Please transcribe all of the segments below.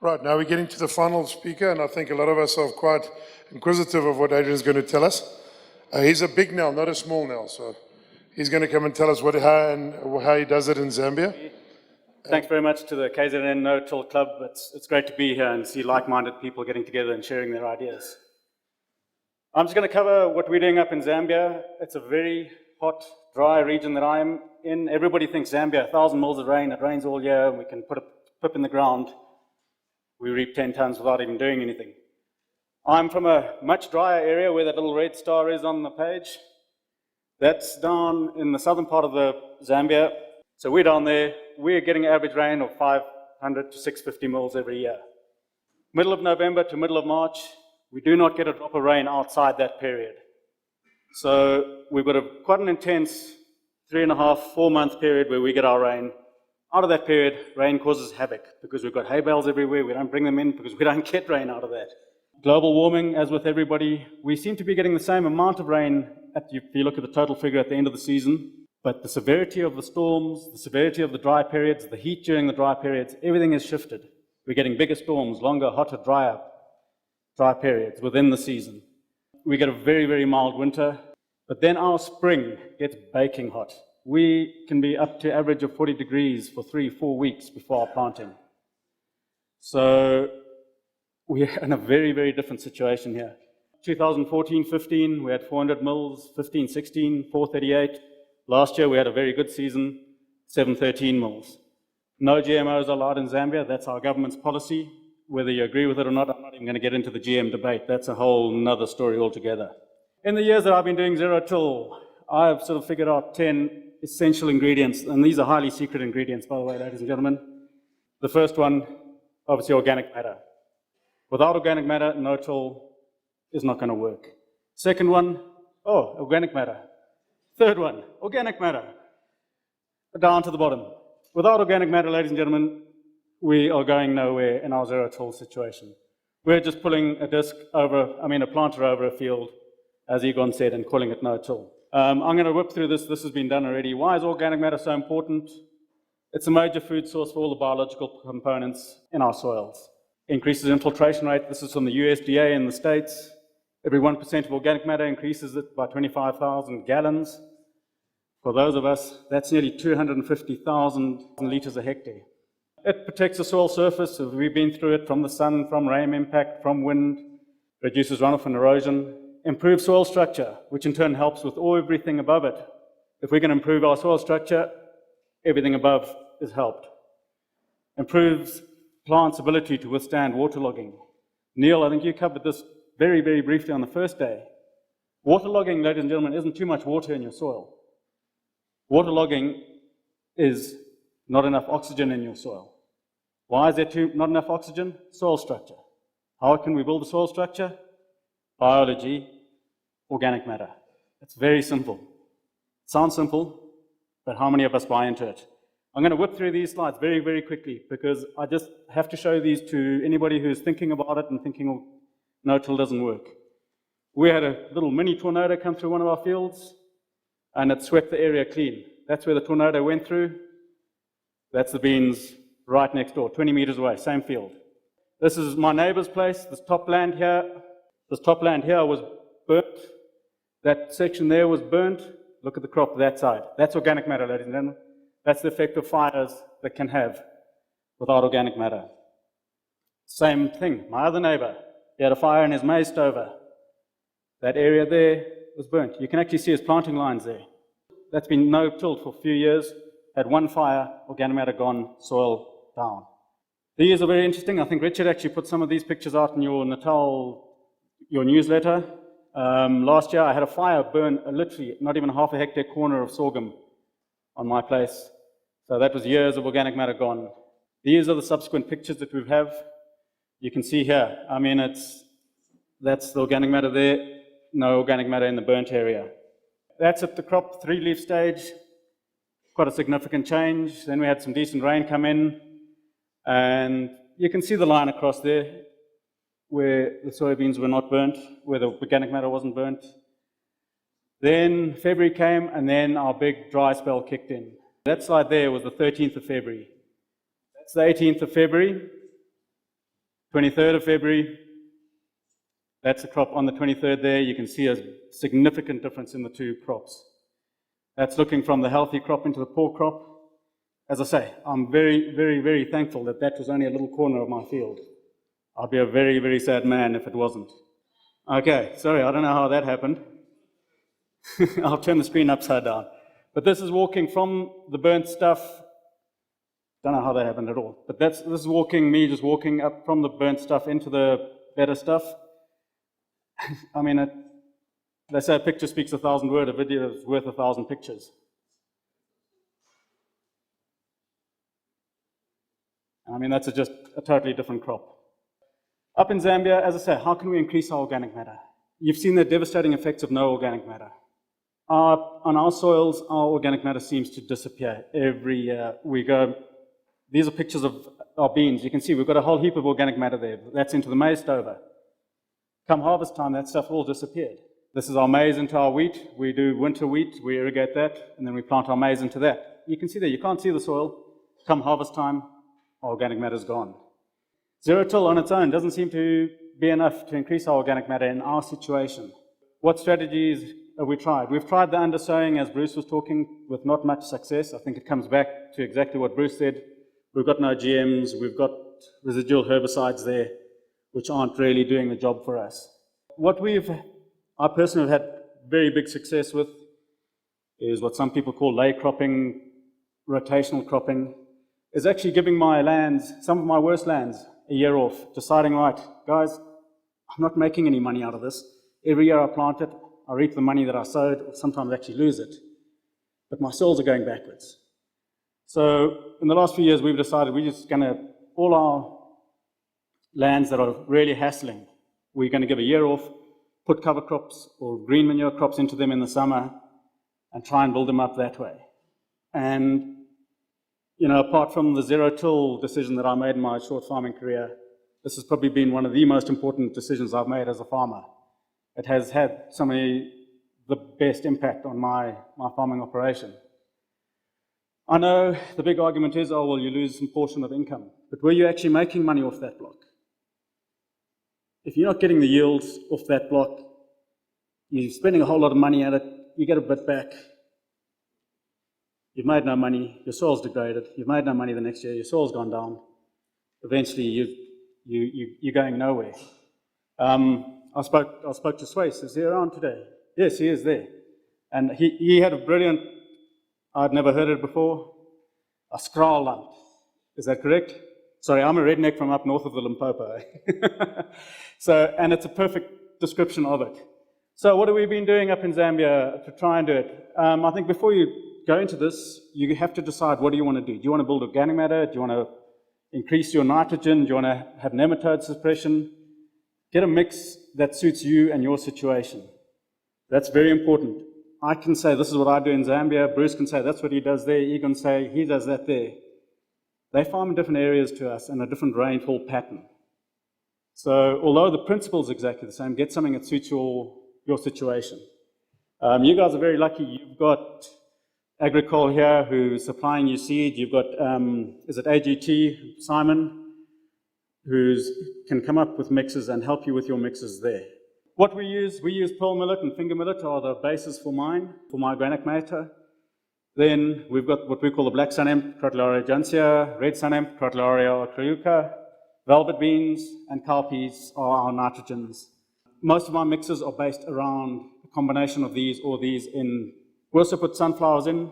Right, now we're getting to the final speaker, and I think a lot of us are quite inquisitive of what Adrian's going to tell us. He's a big Nel, not a small Nel, so he's going to come and tell us how he does it in Zambia. Thanks very much to the KZN No-Till Club. It's great to be here and see like-minded people getting together and sharing their ideas. I'm just going to cover what we're doing up in Zambia. It's a very hot, dry region that I'm in. Everybody thinks Zambia, 1,000 mils of rain, it rains all year, and we can put a pip in the ground. We reap 10 tons without even doing anything. I'm from a much drier area where that little red star is on the page. That's down in the southern part of the Zambia. So we're down there. We're getting an average rain of 500 to 650 mils every year. Middle of November to middle of March, we do not get a drop of rain outside that period. So we've got quite an intense 3.5, 4 month period where we get our rain. Out of that period, rain causes havoc because we've got hay bales everywhere. We don't bring them in because we don't get rain out of that. Global warming, as with everybody, we seem to be getting the same amount of rain if you look at the total figure at the end of the season. But the severity of the storms, the severity of the dry periods, the heat during the dry periods, everything has shifted. We're getting bigger storms, longer, hotter, drier dry periods within the season. We get a very, very mild winter, but then our spring gets baking hot. We can be up to average of 40 degrees for 3-4 weeks before our planting. So we're in a very, very different situation here. 2014-15, we had 400 mils, 15-16, 438. Last year we had a very good season, 713 mils. No GMOs allowed in Zambia, that's our government's policy. Whether you agree with it or not, I'm not even going to get into the GM debate. That's a whole nother story altogether. In the years that I've been doing zero-till, I've sort of figured out 10 essential ingredients, and these are highly secret ingredients, by the way, ladies and gentlemen. The first one, obviously organic matter. Without organic matter, no-till is not going to work. Second one, organic matter. Third one, organic matter. Down to the bottom. Without organic matter, ladies and gentlemen, we are going nowhere in our zero-till situation. We're just pulling a planter over a field, as Egon said, and calling it no-till. I'm going to whip through this. This has been done already. Why is organic matter so important? It's a major food source for all the biological components in our soils. Increases infiltration rate. This is from the USDA in the States. Every 1% of organic matter increases it by 25,000 gallons. For those of us, that's nearly 250,000 litres a hectare. It protects the soil surface. We've been through it from the sun, from rain impact, from wind. Reduces runoff and erosion. Improves soil structure, which in turn helps with everything above it. If we can improve our soil structure, everything above is helped. Improves plants' ability to withstand waterlogging. Neil, I think you covered this very, very briefly on the first day. Waterlogging, ladies and gentlemen, isn't too much water in your soil. Waterlogging is not enough oxygen in your soil. Why is there not enough oxygen? Soil structure. How can we build a soil structure? Biology, organic matter. It's very simple. It sounds simple, but how many of us buy into it? I'm going to whip through these slides very, very quickly because I just have to show these to anybody who's thinking about it and thinking, no-till doesn't work. We had a little mini tornado come through one of our fields and it swept the area clean. That's where the tornado went through. That's the beans right next door, 20 meters away, same field. This is my neighbor's place. This top land here was burnt. That section there was burnt. Look at the crop that side. That's organic matter, ladies and gentlemen. That's the effect of fires that can have without organic matter. Same thing, my other neighbor, he had a fire in his maize stover. That area there was burnt. You can actually see his planting lines there. That's been no-tilled for a few years. Had one fire, organic matter gone, soil down. These are very interesting. I think Richard actually put some of these pictures out in your your newsletter. Last year I had a fire burn literally not even half a hectare corner of sorghum on my place. So that was years of organic matter gone. These are the subsequent pictures that we have. You can see here, that's the organic matter there, no organic matter in the burnt area. That's at the crop 3-leaf stage, quite a significant change. Then we had some decent rain come in, and you can see the line across there where the soybeans were not burnt, where the organic matter wasn't burnt. Then February came, and then our big dry spell kicked in. That slide there was the 13th of February. That's the 18th of February. 23rd of February, that's a crop on the 23rd there. You can see a significant difference in the two crops. That's looking from the healthy crop into the poor crop. As I say, I'm very, very, very thankful that that was only a little corner of my field. I'd be a very, very sad man if it wasn't. Okay, sorry, I don't know how that happened. I'll turn the screen upside down. But this is walking from the burnt stuff. Don't know how that happened at all. But this is me just walking up from the burnt stuff into the better stuff. I mean, they say a picture speaks 1,000 words, a video is worth 1,000 pictures. I mean, that's just a totally different crop. Up in Zambia, as I say, how can we increase our organic matter? You've seen the devastating effects of no organic matter. On our soils, our organic matter seems to disappear every year. These are pictures of our beans. You can see we've got a whole heap of organic matter there. That's into the maize stover. Come harvest time, that stuff all disappeared. This is our maize into our wheat. We do winter wheat, we irrigate that, and then we plant our maize into that. You can see there, you can't see the soil. Come harvest time, our organic matter is gone. Zero-till on its own doesn't seem to be enough to increase our organic matter in our situation. What strategies have we tried? We've tried the undersowing, as Bruce was talking, with not much success. I think it comes back to exactly what Bruce said. We've got no GMs, we've got residual herbicides there, which aren't really doing the job for us. What I personally have had very big success with is what some people call lay cropping, rotational cropping, is actually giving my lands, some of my worst lands, a year off, deciding, right, guys, I'm not making any money out of this. Every year I plant it, I reap the money that I sowed, or sometimes actually lose it. But my soils are going backwards. So in the last few years, we've decided we're just going to, all our lands that are really hassling, we're going to give a year off, put cover crops or green manure crops into them in the summer, and try and build them up that way. And you know, apart from the zero-till decision that I made in my short farming career, this has probably been one of the most important decisions I've made as a farmer. It has had the best impact on my farming operation. I know the big argument is, oh, well, you lose some portion of income. But were you actually making money off that block? If you're not getting the yields off that block, you're spending a whole lot of money at it, you get a bit back. You've made no money, your soil's degraded, you've made no money the next year, your soil's gone down. Eventually, you're going nowhere. I spoke to Swayze. Is he around today? Yes, he is there. And he had a brilliant, I'd never heard it before, a skraalland. Is that correct? Sorry, I'm a redneck from up north of the Limpopo. And it's a perfect description of it. So what have we been doing up in Zambia to try and do it? I think before you go into this, you have to decide, what do you want to do? Do you want to build organic matter? Do you want to increase your nitrogen? Do you want to have nematode suppression? Get a mix that suits you and your situation. That's very important. I can say this is what I do in Zambia. Bruce can say that's what he does there. Egon can say he does that there. They farm in different areas to us in a different rainfall pattern. So although the principle is exactly the same, get something that suits your situation. You guys are very lucky. You've got Agricol here who's supplying you seed. You've got, is it AGT, Simon, who can come up with mixes and help you with your mixes there. What we use pearl millet and finger millet are the bases for my organic matter. Then we've got what we call the black sun hemp, Crotalaria jansia, red sun hemp, Crotalaria ochreuca, velvet beans, and cowpeas are our nitrogens. Most of my mixes are based around a combination of these or these in. We also put sunflowers in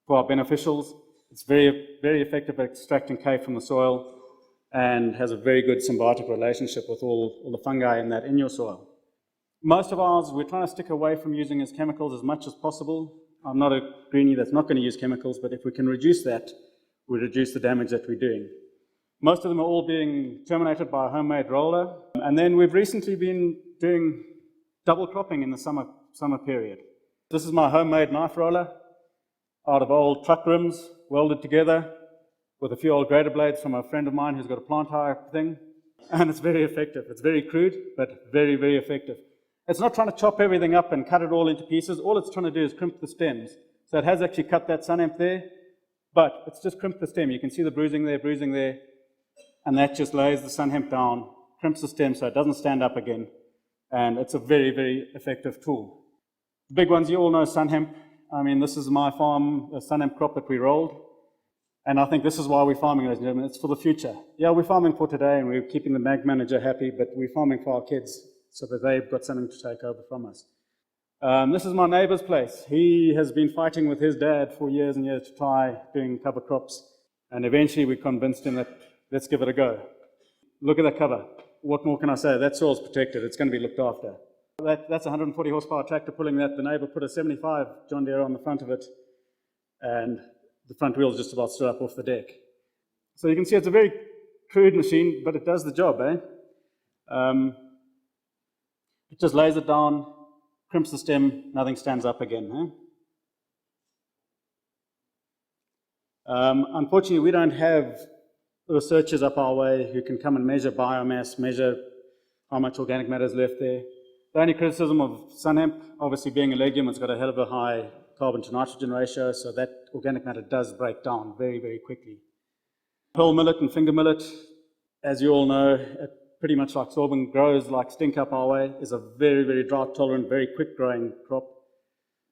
for our beneficials. It's very, very effective at extracting K from the soil and has a very good symbiotic relationship with all the fungi in your soil. Most of ours, we're trying to stick away from using as chemicals as much as possible. I'm not a greenie that's not going to use chemicals, but if we can reduce that, we reduce the damage that we're doing. Most of them are all being terminated by a homemade roller. And then we've recently been doing double cropping in the summer period. This is my homemade knife roller out of old truck rims, welded together with a few old grater blades from a friend of mine who's got a plant hire thing. And it's very effective. It's very crude, but very, very effective. It's not trying to chop everything up and cut it all into pieces. All it's trying to do is crimp the stems. So it has actually cut that sun hemp there, but it's just crimped the stem. You can see the bruising there, and that just lays the sun hemp down, crimps the stem so it doesn't stand up again, and it's a very, very effective tool. The big ones, you all know sun hemp. I mean, this is my farm, a sun hemp crop that we rolled, and I think this is why we're farming, ladies and gentlemen. It's for the future. Yeah, we're farming for today, and we're keeping the mag manager happy, but we're farming for our kids so that they've got something to take over from us. This is my neighbor's place. He has been fighting with his dad for years and years to try doing cover crops, and eventually we convinced him that let's give it a go. Look at that cover. What more can I say? That soil's protected. It's going to be looked after. That's a 140 horsepower tractor pulling that. The neighbor put a 75 John Deere on the front of it, and the front wheel's just about stood up off the deck. So you can see it's a very crude machine, but it does the job, eh? It just lays it down, crimps the stem, nothing stands up again. Unfortunately, we don't have researchers up our way who can come and measure biomass, measure how much organic matter is left there. The only criticism of sun hemp, obviously being a legume, it's got a hell of a high carbon to nitrogen ratio, so that organic matter does break down very, very quickly. Pearl millet and finger millet, as you all know, it pretty much like sorghum, grows like stink up our way, is a very, very drought tolerant, very quick growing crop.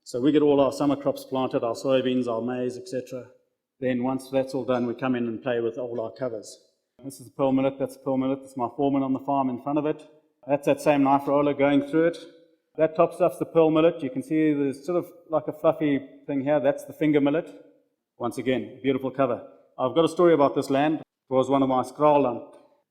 So we get all our summer crops planted, our soybeans, our maize, etc. Then once that's all done, we come in and play with all our covers. This is the pearl millet, that's the pearl millet, that's my foreman on the farm in front of it. That's that same knife roller going through it. That top stuff's the pearl millet. You can see there's sort of like a fluffy thing here, that's the finger millet. Once again, beautiful cover. I've got a story about this land. It was one of my skraalland,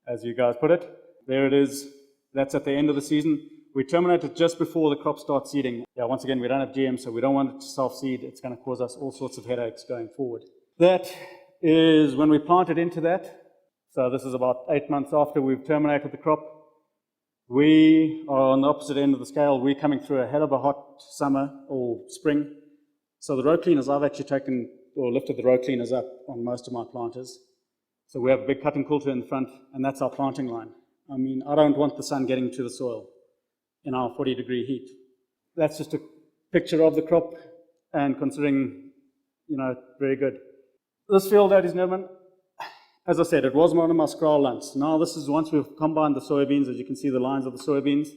as you guys put it. There it is. That's at the end of the season. We terminate it just before the crop starts seeding. Yeah, once again, we don't have GM, so we don't want it to self-seed. It's going to cause us all sorts of headaches going forward. That is when we planted into that. So this is about 8 months after we've terminated the crop. We are on the opposite end of the scale. We're coming through a hell of a hot summer or spring. So the row cleaners, I've actually taken or lifted the row cleaners up on most of my planters. So we have a big cutting quilter in the front, and that's our planting line. I mean, I don't want the sun getting to the soil in our 40-degree heat. That's just a picture of the crop, and considering, you know, very good. This field, ladies and gentlemen, as I said, it was one of my skraallands. Now this is once we've combined the soybeans, as you can see the lines of the soybeans.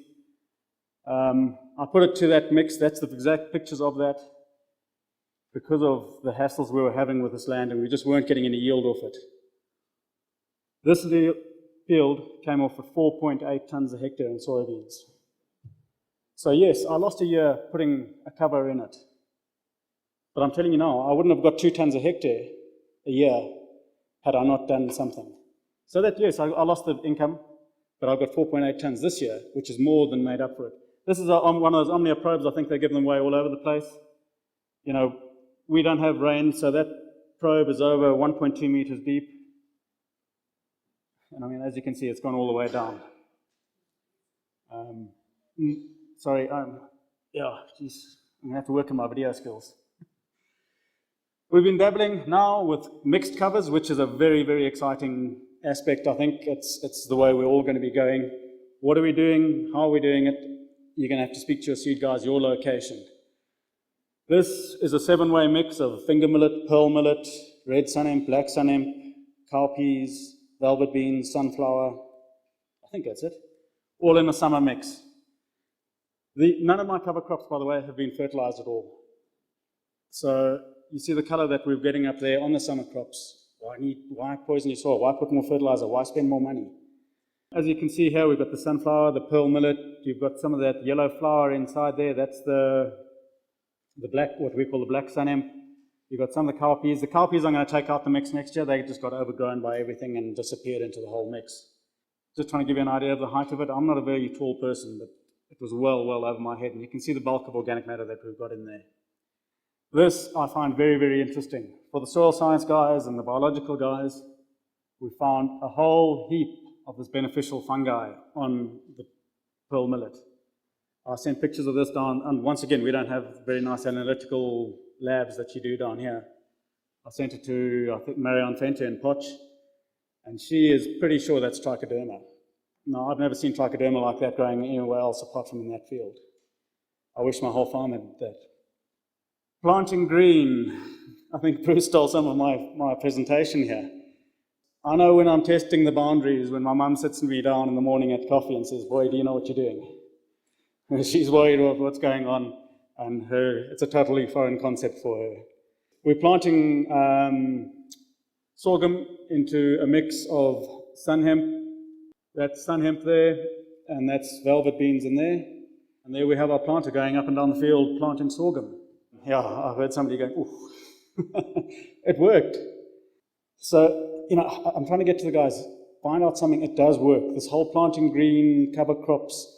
I put it to that mix. That's the exact pictures of that because of the hassles we were having with this land, and we just weren't getting any yield off it. This field came off with 4.8 tons a hectare in soybeans. So yes, I lost a year putting a cover in it. But I'm telling you now, I wouldn't have got 2 tons a hectare a year had I not done something. So that, yes, I lost the income, but I've got 4.8 tons this year, which is more than made up for it. This is one of those Omnia probes. I think they give them away all over the place. You know, we don't have rain, so that probe is over 1.2 meters deep. And I mean, as you can see, it's gone all the way down. Yeah, geez, I'm gonna have to work on my video skills. We've been dabbling now with mixed covers, which is a very, very exciting aspect. I think it's the way we're all going to be going. What are we doing? How are we doing it? You're going to have to speak to your seed guys, your location. This is a 7-way mix of finger millet, pearl millet, red sun hemp, black sun hemp, cowpeas, velvet beans, sunflower. I think that's it. All in a summer mix. None of my cover crops, by the way, have been fertilized at all. So you see the color that we're getting up there on the summer crops. Why poison your soil? Why put more fertilizer? Why spend more money? As you can see here, we've got the sunflower, the pearl millet. You've got some of that yellow flower inside there. That's the black, what we call the black sun hemp. You've got some of the cowpeas. The cowpeas I'm going to take out the mix next year. They just got overgrown by everything and disappeared into the whole mix. Just trying to give you an idea of the height of it. I'm not a very tall person, but it was well over my head. And you can see the bulk of organic matter that we've got in there. This I find very, very interesting. For the soil science guys and the biological guys, we found a whole heap of this beneficial fungi on the pearl millet. I sent pictures of this down, and once again, we don't have very nice analytical labs that you do down here. I sent it to, I think, Marianne Fenter in Potch, and she is pretty sure that's trichoderma. No, I've never seen trichoderma like that growing anywhere else apart from in that field. I wish my whole farm had that. Planting green. I think Bruce stole some of my presentation here. I know when I'm testing the boundaries, when my mum sits me down in the morning at coffee and says, boy, do you know what you're doing? She's worried about what's going on, and it's a totally foreign concept for her. We're planting sorghum into a mix of sun hemp. That's sun hemp there, and that's velvet beans in there. And there we have our planter going up and down the field planting sorghum. Yeah, I heard somebody going, ooh. It worked. So, I'm trying to get to the guys, find out something, it does work. This whole planting green, cover crops,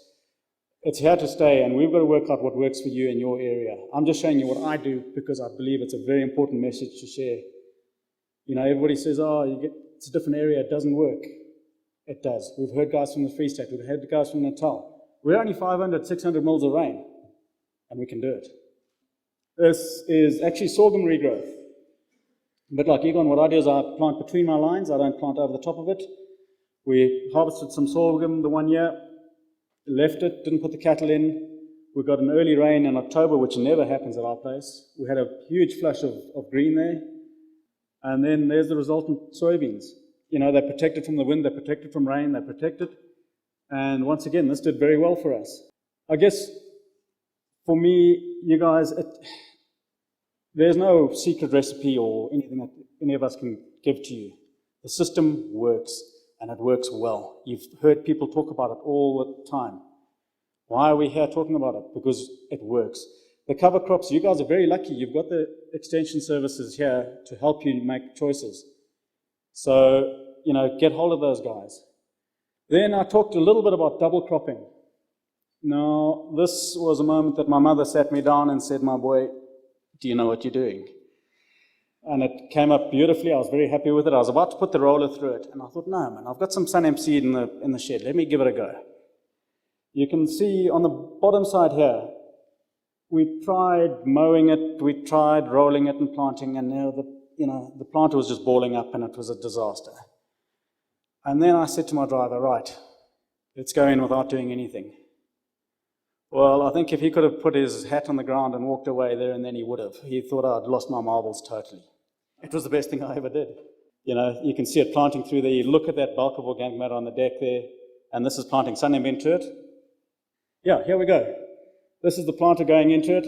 it's here to stay, and we've got to work out what works for you in your area. I'm just showing you what I do because I believe it's a very important message to share. Everybody says, it's a different area, it doesn't work. It does. We've heard guys from the Free State, we've heard guys from Natal. We're only 500, 600 mils of rain, and we can do it. This is actually sorghum regrowth. But like Egon, what I do is I plant between my lines, I don't plant over the top of it. We harvested some sorghum the one year, left it, didn't put the cattle in. We got an early rain in October, which never happens at our place. We had a huge flush of green there. And then there's the resultant soybeans. They're protected from the wind, they're protected from rain, they're protected. And once again, this did very well for us. I guess, for me, you guys, there's no secret recipe or anything that any of us can give to you. The system works, and it works well. You've heard people talk about it all the time. Why are we here talking about it? Because it works. The cover crops, you guys are very lucky. You've got the extension services here to help you make choices. So, get hold of those guys. Then I talked a little bit about double cropping. Now, this was a moment that my mother sat me down and said, my boy, do you know what you're doing? And it came up beautifully. I was very happy with it. I was about to put the roller through it. And I thought, no, man, I've got some sun hemp seed in the shed. Let me give it a go. You can see on the bottom side here, we tried mowing it, we tried rolling it and planting, and now the planter was just balling up and it was a disaster. And then I said to my driver, right, let's go in without doing anything. Well, I think if he could have put his hat on the ground and walked away there and then he would have. He thought I'd lost my marbles totally. It was the best thing I ever did. You can see it planting through there. You look at that bulk of organic matter on the deck there, and this is planting sun hemp into it. Yeah, here we go. This is the planter going into it.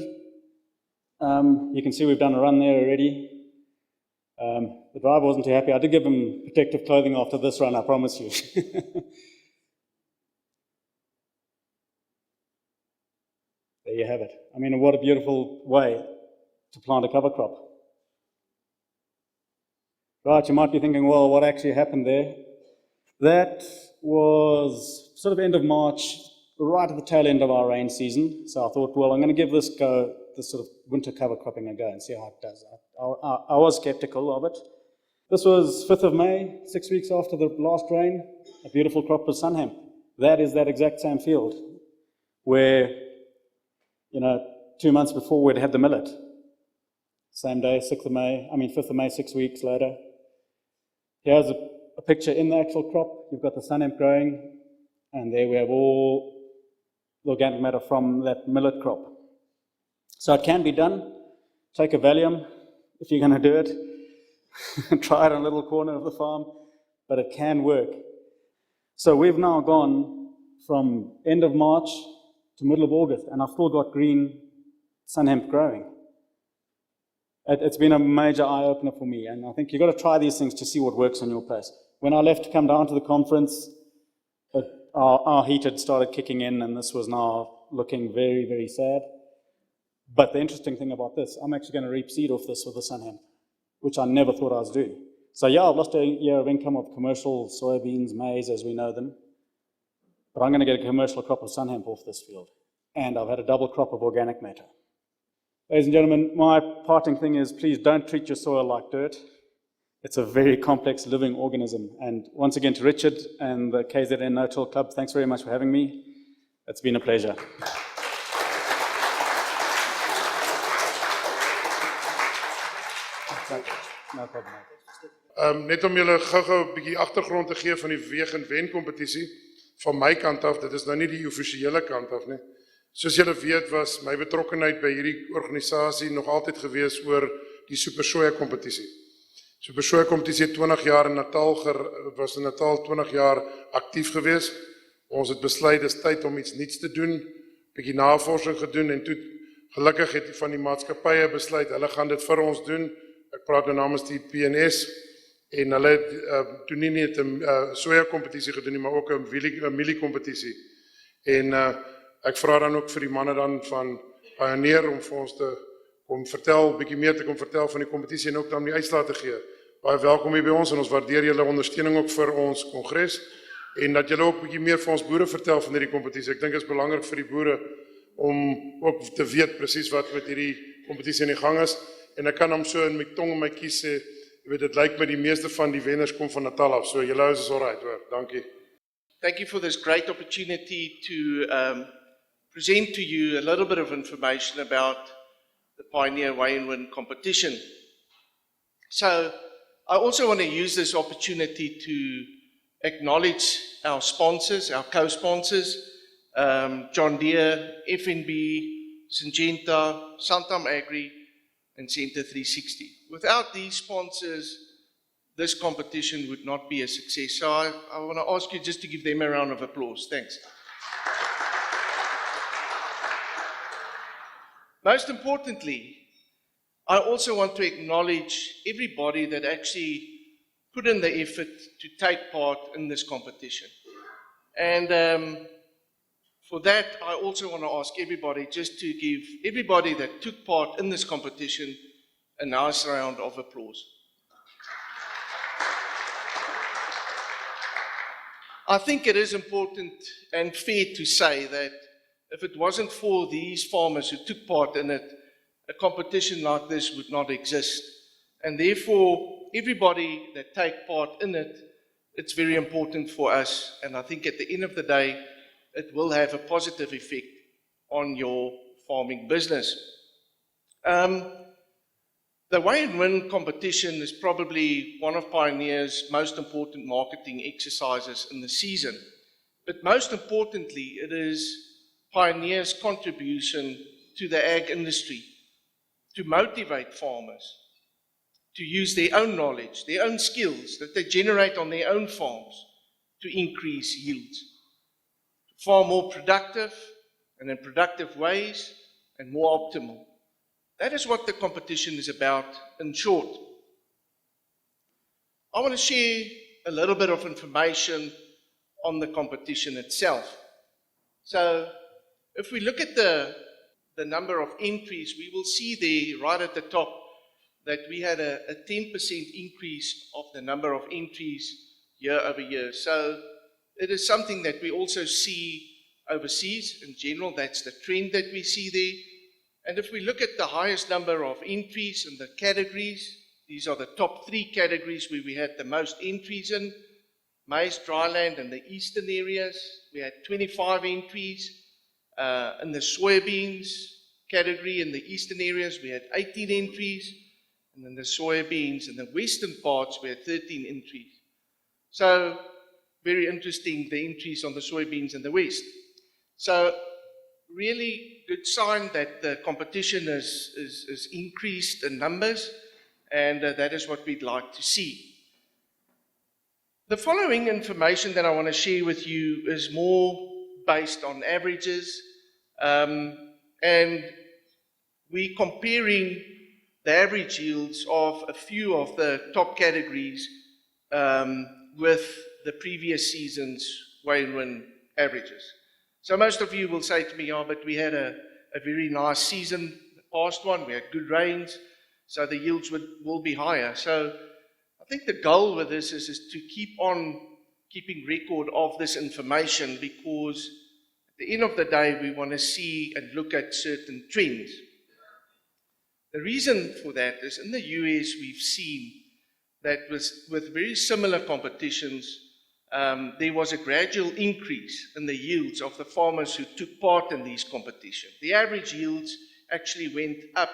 You can see we've done a run there already. The driver wasn't too happy. I did give him protective clothing after this run, I promise you. There you have it. I mean, what a beautiful way to plant a cover crop. Right, you might be thinking, well, what actually happened there? That was sort of end of March, right at the tail end of our rain season. So I thought, well, I'm going to give this sort of winter cover cropping a go and see how it does. I was skeptical of it. This was 5th of May, 6 weeks after the last rain, a beautiful crop of sun hemp. That is that exact same field where, 2 months before we'd had the millet. Same day, 5th of May, 6 weeks later. Here's a picture in the actual crop. You've got the sun hemp growing, and there we have all the organic matter from that millet crop. So it can be done. Take a Valium if you're going to do it. Try it on a little corner of the farm, but it can work. So we've now gone from end of March to middle of August, and I've still got green sun hemp growing. It's been a major eye-opener for me, and I think you've got to try these things to see what works on your place. When I left to come down to the conference, our heat had started kicking in, and this was now looking very, very sad. But the interesting thing about this, I'm actually going to reap seed off this with the sun hemp, which I never thought I was doing. So yeah, I've lost a year of income of commercial soybeans, maize, as we know them. But I'm going to get a commercial crop of sun hemp off this field. And I've had a double crop of organic matter. Ladies and gentlemen, my parting thing is please don't treat your soil like dirt. It's a very complex living organism. And once again to Richard and the KZN No-Till Club, thanks very much for having me. It's been a pleasure. No problem. Net om julle gou-gou 'n bietjie agtergrond te gee van die weeg en wen kompetisie van my kant af, dit is nou nie die offisiële kant af nie. Soos julle weet was my betrokkenheid by hierdie organisasie nog altyd gewees oor die Super Soya kompetisie. So Besoya kompetisie het 20 jaar in Natal, was in Natal 20 jaar actief geweest. Ons het besluit, dis tyd om iets niets te doen, bietjie navorsing gedoen en toe gelukkig het van die maatskappye besluit, hulle gaan dit vir ons doen. Ek praat nou namens die PNS en hulle het toe nie net 'n soja kompetisie gedoen nie, maar ook 'n mielie kompetisie. En ek vra dan ook vir die manne dan van Pioneer om vir ons te kom vertel, bietjie meer te kom vertel van die kompetisie en ook dan die uitslae te gee. Baie welkom hier by ons en ons waardeer julle ondersteuning ook vir ons kongres en dat julle ook bietjie meer vir ons boere vertel van hierdie kompetisie. Ek dink dit is belangrik vir die boere om ook te weet presies wat met hierdie kompetisie in die gang is en ek kan hom so in my tong en my kies sê, jy weet dit lyk my die meeste van die wenners kom van Natal af. So julle is alright hoor. Dankie. Thank you for this great opportunity to present to you a little bit of information about the Pioneer Weigh and Win competition. So I also want to use this opportunity to acknowledge our sponsors, our co-sponsors, John Deere, FNB, Syngenta, Santam Agri, and Centre 360. Without these sponsors, this competition would not be a success. So I want to ask you just to give them a round of applause. Thanks. Most importantly, I also want to acknowledge everybody that actually put in the effort to take part in this competition. And for that, I also want to ask everybody just to give everybody that took part in this competition a nice round of applause. I think it is important and fair to say that if it wasn't for these farmers who took part in it, a competition like this would not exist. And therefore, everybody that take part in it, it's very important for us. And I think at the end of the day, it will have a positive effect on your farming business. The Weigh and Win competition is probably one of Pioneer's most important marketing exercises in the season. But most importantly, it is Pioneer's contribution to the ag industry, to motivate farmers to use their own knowledge, their own skills that they generate on their own farms to increase yields, to farm more productive and in productive ways and more optimal. That is what the competition is about in short. I want to share a little bit of information on the competition itself. So if we look at the number of entries, we will see there right at the top that we had a 10% increase of the number of entries year over year. So it is something that we also see overseas in general. That's the trend that we see there. And if we look at the highest number of entries in the categories, these are the top 3 categories where we had the most entries in: maize, dryland, and the eastern areas. We had 25 entries. In the soybeans category in the eastern areas, we had 18 entries. And in the soybeans in the western parts, we had 13 entries. So, very interesting, the entries on the soybeans in the west. So, really good sign that the competition is increased in numbers, and that is what we'd like to see. The following information that I want to share with you is more based on averages, and we're comparing the average yields of a few of the top categories with the previous season's Weigh and Win averages. So most of you will say to me, oh, but we had a very nice season, the past one, we had good rains, so the yields will be higher. So I think the goal with this is to keep on keeping record of this information, because at the end of the day, we want to see and look at certain trends. The reason for that is in the US, we've seen that with very similar competitions, there was a gradual increase in the yields of the farmers who took part in these competitions. The average yields actually went up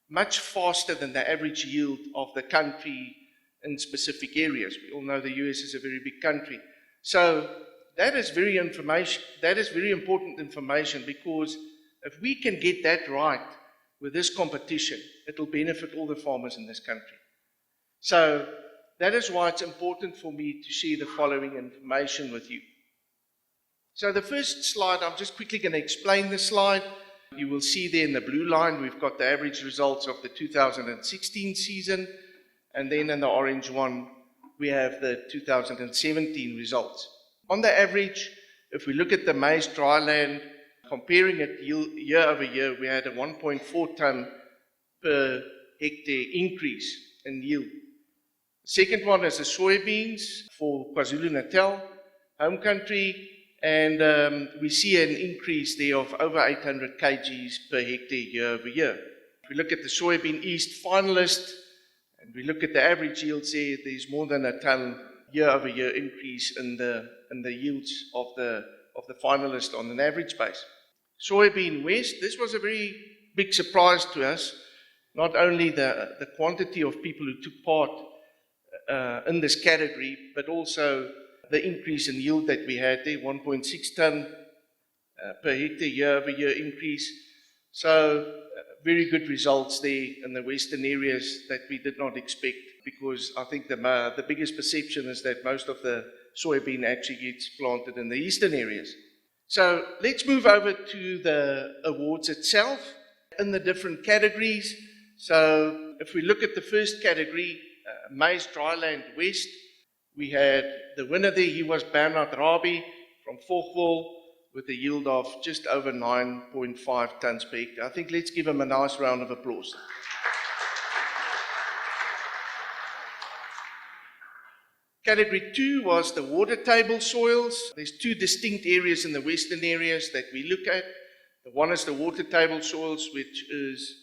much faster than the average yield of the country in specific areas. We all know the US is a very big country. So that is very important information, because if we can get that right with this competition, it will benefit all the farmers in this country. So that is why it's important for me to share the following information with you. So the first slide, I'm just quickly going to explain the slide. You will see there in the blue line, we've got the average results of the 2016 season. And then in the orange one, we have the 2017 results. On the average, if we look at the maize dryland, comparing it year over year, we had a 1.4 ton per hectare increase in yield. The second one is the soybeans for KwaZulu-Natal, home country, and we see an increase there of over 800 kgs per hectare year over year. If we look at the soybean East finalist, and we look at the average yields there's more than a ton year over year increase in the yields of the finalist on an average base. Soybean West, this was a very big surprise to us. Not only the quantity of people who took part in this category, but also the increase in yield that we had there, 1.6 ton per hectare year over year increase. So very good results there in the western areas that we did not expect, because I think the biggest perception is that most of the soybean actually gets planted in the eastern areas. So let's move over to the awards itself in the different categories. So if we look at the first category, Maize Dryland West, we had the winner there. He was Bernard Rabie from Volkwil with a yield of just over 9.5 tons per hectare. I think let's give him a nice round of applause. Category 2 was the water table soils. There's two distinct areas in the western areas that we look at. The one is the water table soils, which is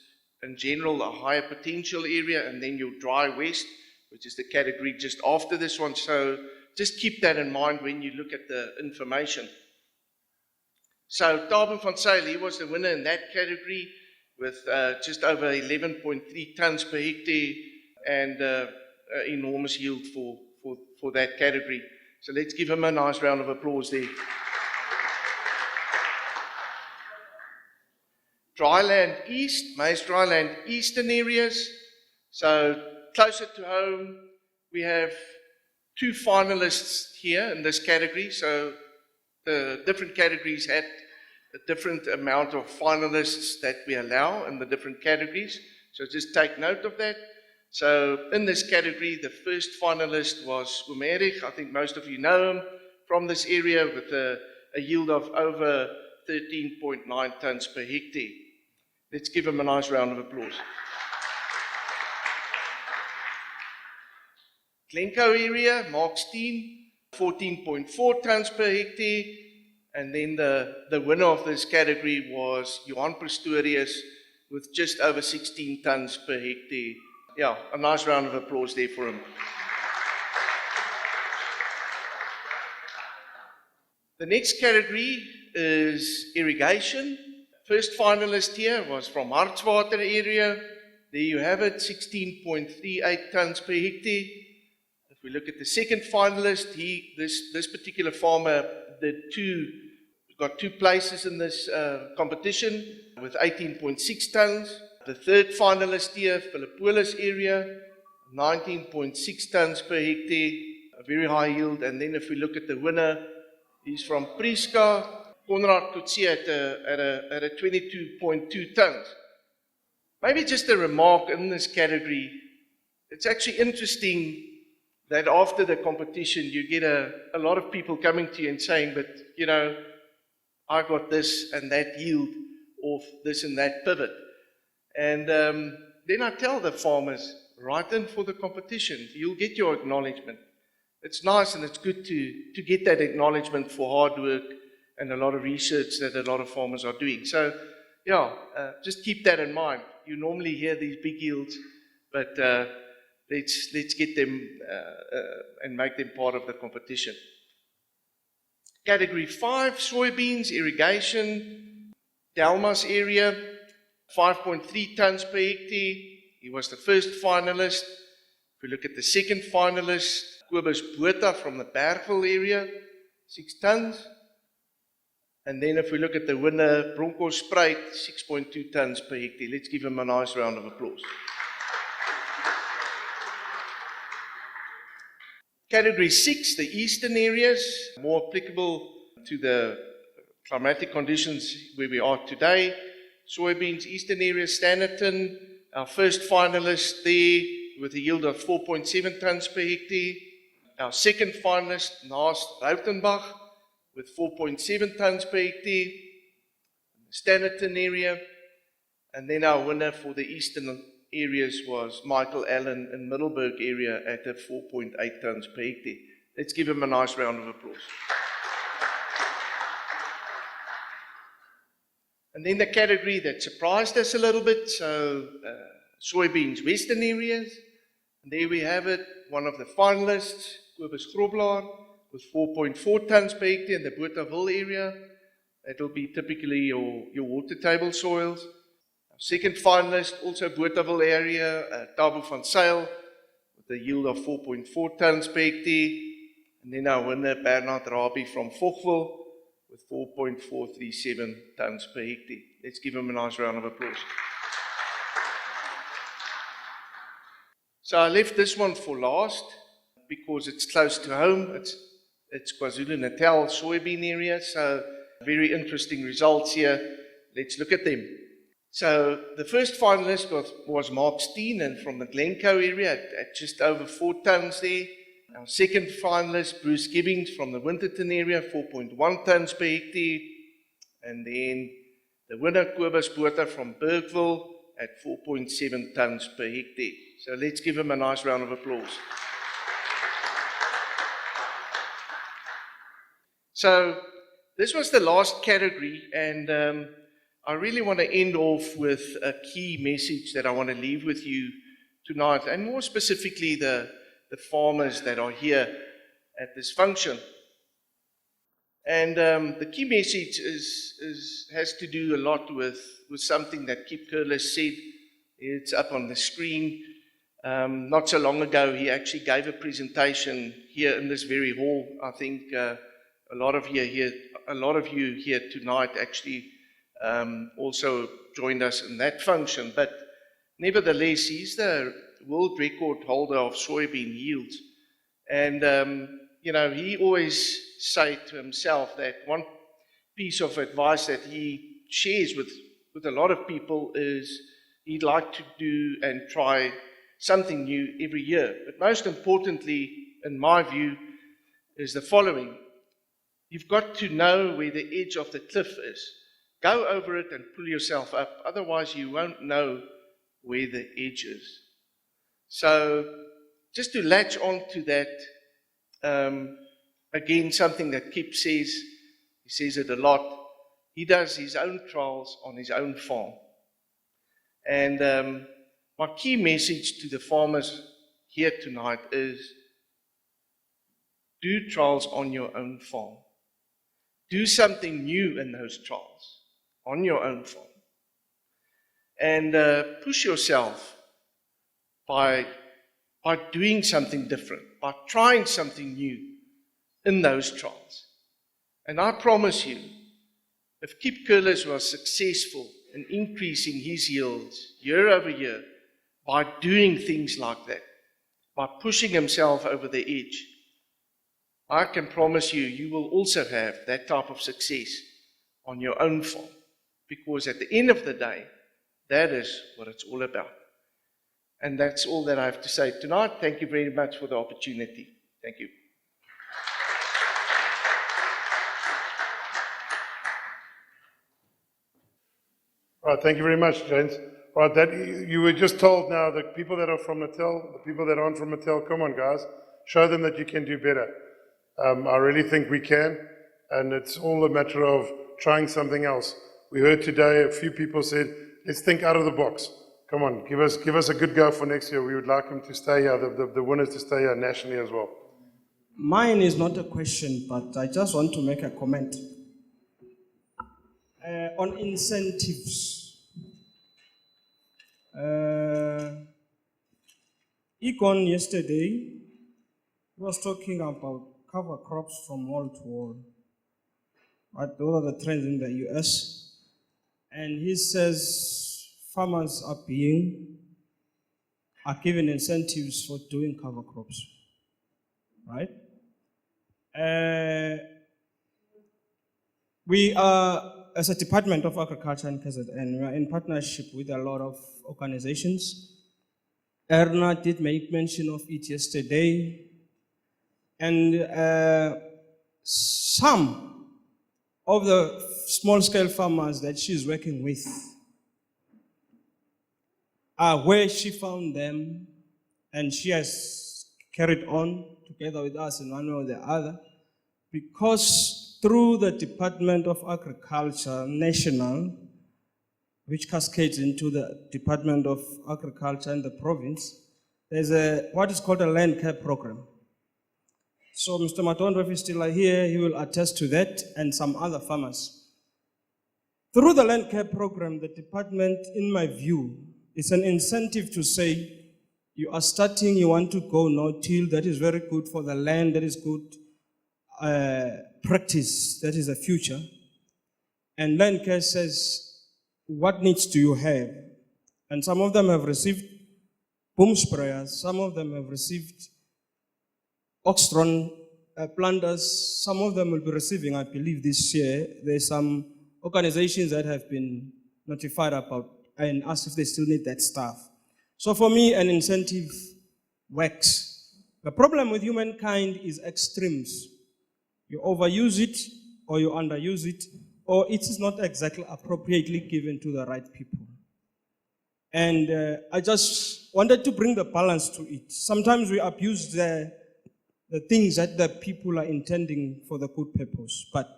in general a higher potential area, and then your dry west, which is the category just after this one. So just keep that in mind when you look at the information. So Thabo van Zyl, he was the winner in that category with just over 11.3 tons per hectare and enormous yield for that category. So let's give him a nice round of applause there. Dryland East, Maize Dryland Eastern areas. So closer to home, we have two finalists here in this category. So the different categories had a different amount of finalists that we allow in the different categories. So just take note of that. So in this category, the first finalist was Umerich. I think most of you know him from this area with a yield of over 13.9 tons per hectare. Let's give him a nice round of applause. Glencoe area, Mark Steen, 14.4 tons per hectare. And then the winner of this category was Johan Prestorius with just over 16 tons per hectare. Yeah, a nice round of applause there for him. The next category is irrigation. First finalist here was from Hartswater area. There you have it, 16.38 tons per hectare. If we look at the second finalist, this particular farmer got two places in this competition with 18.6 tons. The third finalist here, Philippolis area, 19.6 tons per hectare, a very high yield. And then if we look at the winner, he's from Prieska, Konrad Kutsie at a 22.2 tons. Maybe just a remark in this category, it's actually interesting that after the competition, you get a lot of people coming to you and saying, but, you know, I got this and that yield off this and that pivot. And then I tell the farmers, write in for the competition. You'll get your acknowledgement. It's nice and it's good to get that acknowledgement for hard work and a lot of research that a lot of farmers are doing. So, yeah, just keep that in mind. You normally hear these big yields, but let's get them and make them part of the competition. Category 5, soybeans, irrigation, Delmas area, 5.3 tons per hectare. He was the first finalist. If we look at the second finalist, Kobus Botha from the Bergville area, 6 tons. And then if we look at the winner, Bronkhorstspruit, 6.2 tons per hectare. Let's give him a nice round of applause. Category 6, the eastern areas, more applicable to the climatic conditions where we are today. Soybeans, eastern area, Standerton, our first finalist there with a yield of 4.7 tons per hectare. Our second finalist, Naast Rautenbach, with 4.7 tons per hectare, Standerton area. And then our winner for the eastern areas was Michael Allen in Middelburg area at a 4.8 tons per hectare. Let's give him a nice round of applause. And then the category that surprised us a little bit, so soybeans, western areas. And there we have it, one of the finalists, Kobus Groblaar, with 4.4 tons per hectare in the Bothaville area. That will be typically your water table soils. Our second finalist, also Bothaville area, Tabo van Sail, with a yield of 4.4 tons per hectare. And then our winner, Bernard Rabie from Vogtville, with 4.437 tons per hectare. Let's give him a nice round of applause. So I left this one for last because it's close to home. It's KwaZulu-Natal soybean area, so very interesting results here. Let's look at them. So the first finalist was Mark Steen and from the Glencoe area at just over 4 tons there. Our second finalist, Bruce Gibbings from the Winterton area, 4.1 tons per hectare. And then the winner, Kobus Botha from Bergville at 4.7 tons per hectare. So let's give him a nice round of applause. So this was the last category, and I really want to end off with a key message that I want to leave with you tonight, and more specifically the farmers that are here at this function. And the key message has to do a lot with something that Kip Curlis said. It's up on the screen. Not so long ago, he actually gave a presentation here in this very hall. I think a lot of you here tonight actually also joined us in that function. But nevertheless, he's the world record holder of soybean yields. And, he always say to himself that one piece of advice that he shares with a lot of people is he'd like to do and try something new every year. But most importantly, in my view, is the following. You've got to know where the edge of the cliff is. Go over it and pull yourself up. Otherwise, you won't know where the edge is. So, just to latch on to that, again, something that Kip says, he says it a lot. He does his own trials on his own farm. And my key message to the farmers here tonight is do trials on your own farm. Do something new in those trials on your own farm. And push yourself by doing something different, by trying something new in those trials. And I promise you, if Kip Curlis was successful in increasing his yields year over year by doing things like that, by pushing himself over the edge, I can promise you, you will also have that type of success on your own farm. Because at the end of the day, that is what it's all about. And that's all that I have to say tonight. Thank you very much for the opportunity. Thank you. Right, thank you very much, James. Right, that you were just told now that people that are from Natal, the people that aren't from Natal, come on, guys, show them that you can do better. I really think we can, and it's all a matter of trying something else. We heard today a few people said, let's think out of the box. Come on, give us a good go for next year. We would like them to stay here, the winners to stay here nationally as well. Mine is not a question, but I just want to make a comment. On incentives. Econ yesterday was talking about cover crops from wall to wall. Right? Those are the trends in the US. And he says farmers are given incentives for doing cover crops. right? We are, as a Department of Agriculture and KZN, we are in partnership with a lot of organizations. Erna did make mention of it yesterday. And some of the small-scale farmers that she's working with are where she found them, and she has carried on together with us in one way or the other, because through the Department of Agriculture National, which cascades into the Department of Agriculture and the province, there's what is called a land care program. So Mr. Matondo, if he's still here, he will attest to that, and some other farmers. Through the land care program, the department, in my view, is an incentive to say, you are starting, you want to go no-till, that is very good for the land, that is good practice, that is the future. And land care says, what needs do you have? And some of them have received boom sprayers, some of them have received Oxtron planters, some of them will be receiving, I believe, this year. There's some organizations that have been notified about and asked if they still need that stuff. So for me, an incentive works. The problem with humankind is extremes. You overuse it, or you underuse it, or it is not exactly appropriately given to the right people. And I just wanted to bring the balance to it. Sometimes we abuse the things that the people are intending for the good purpose. But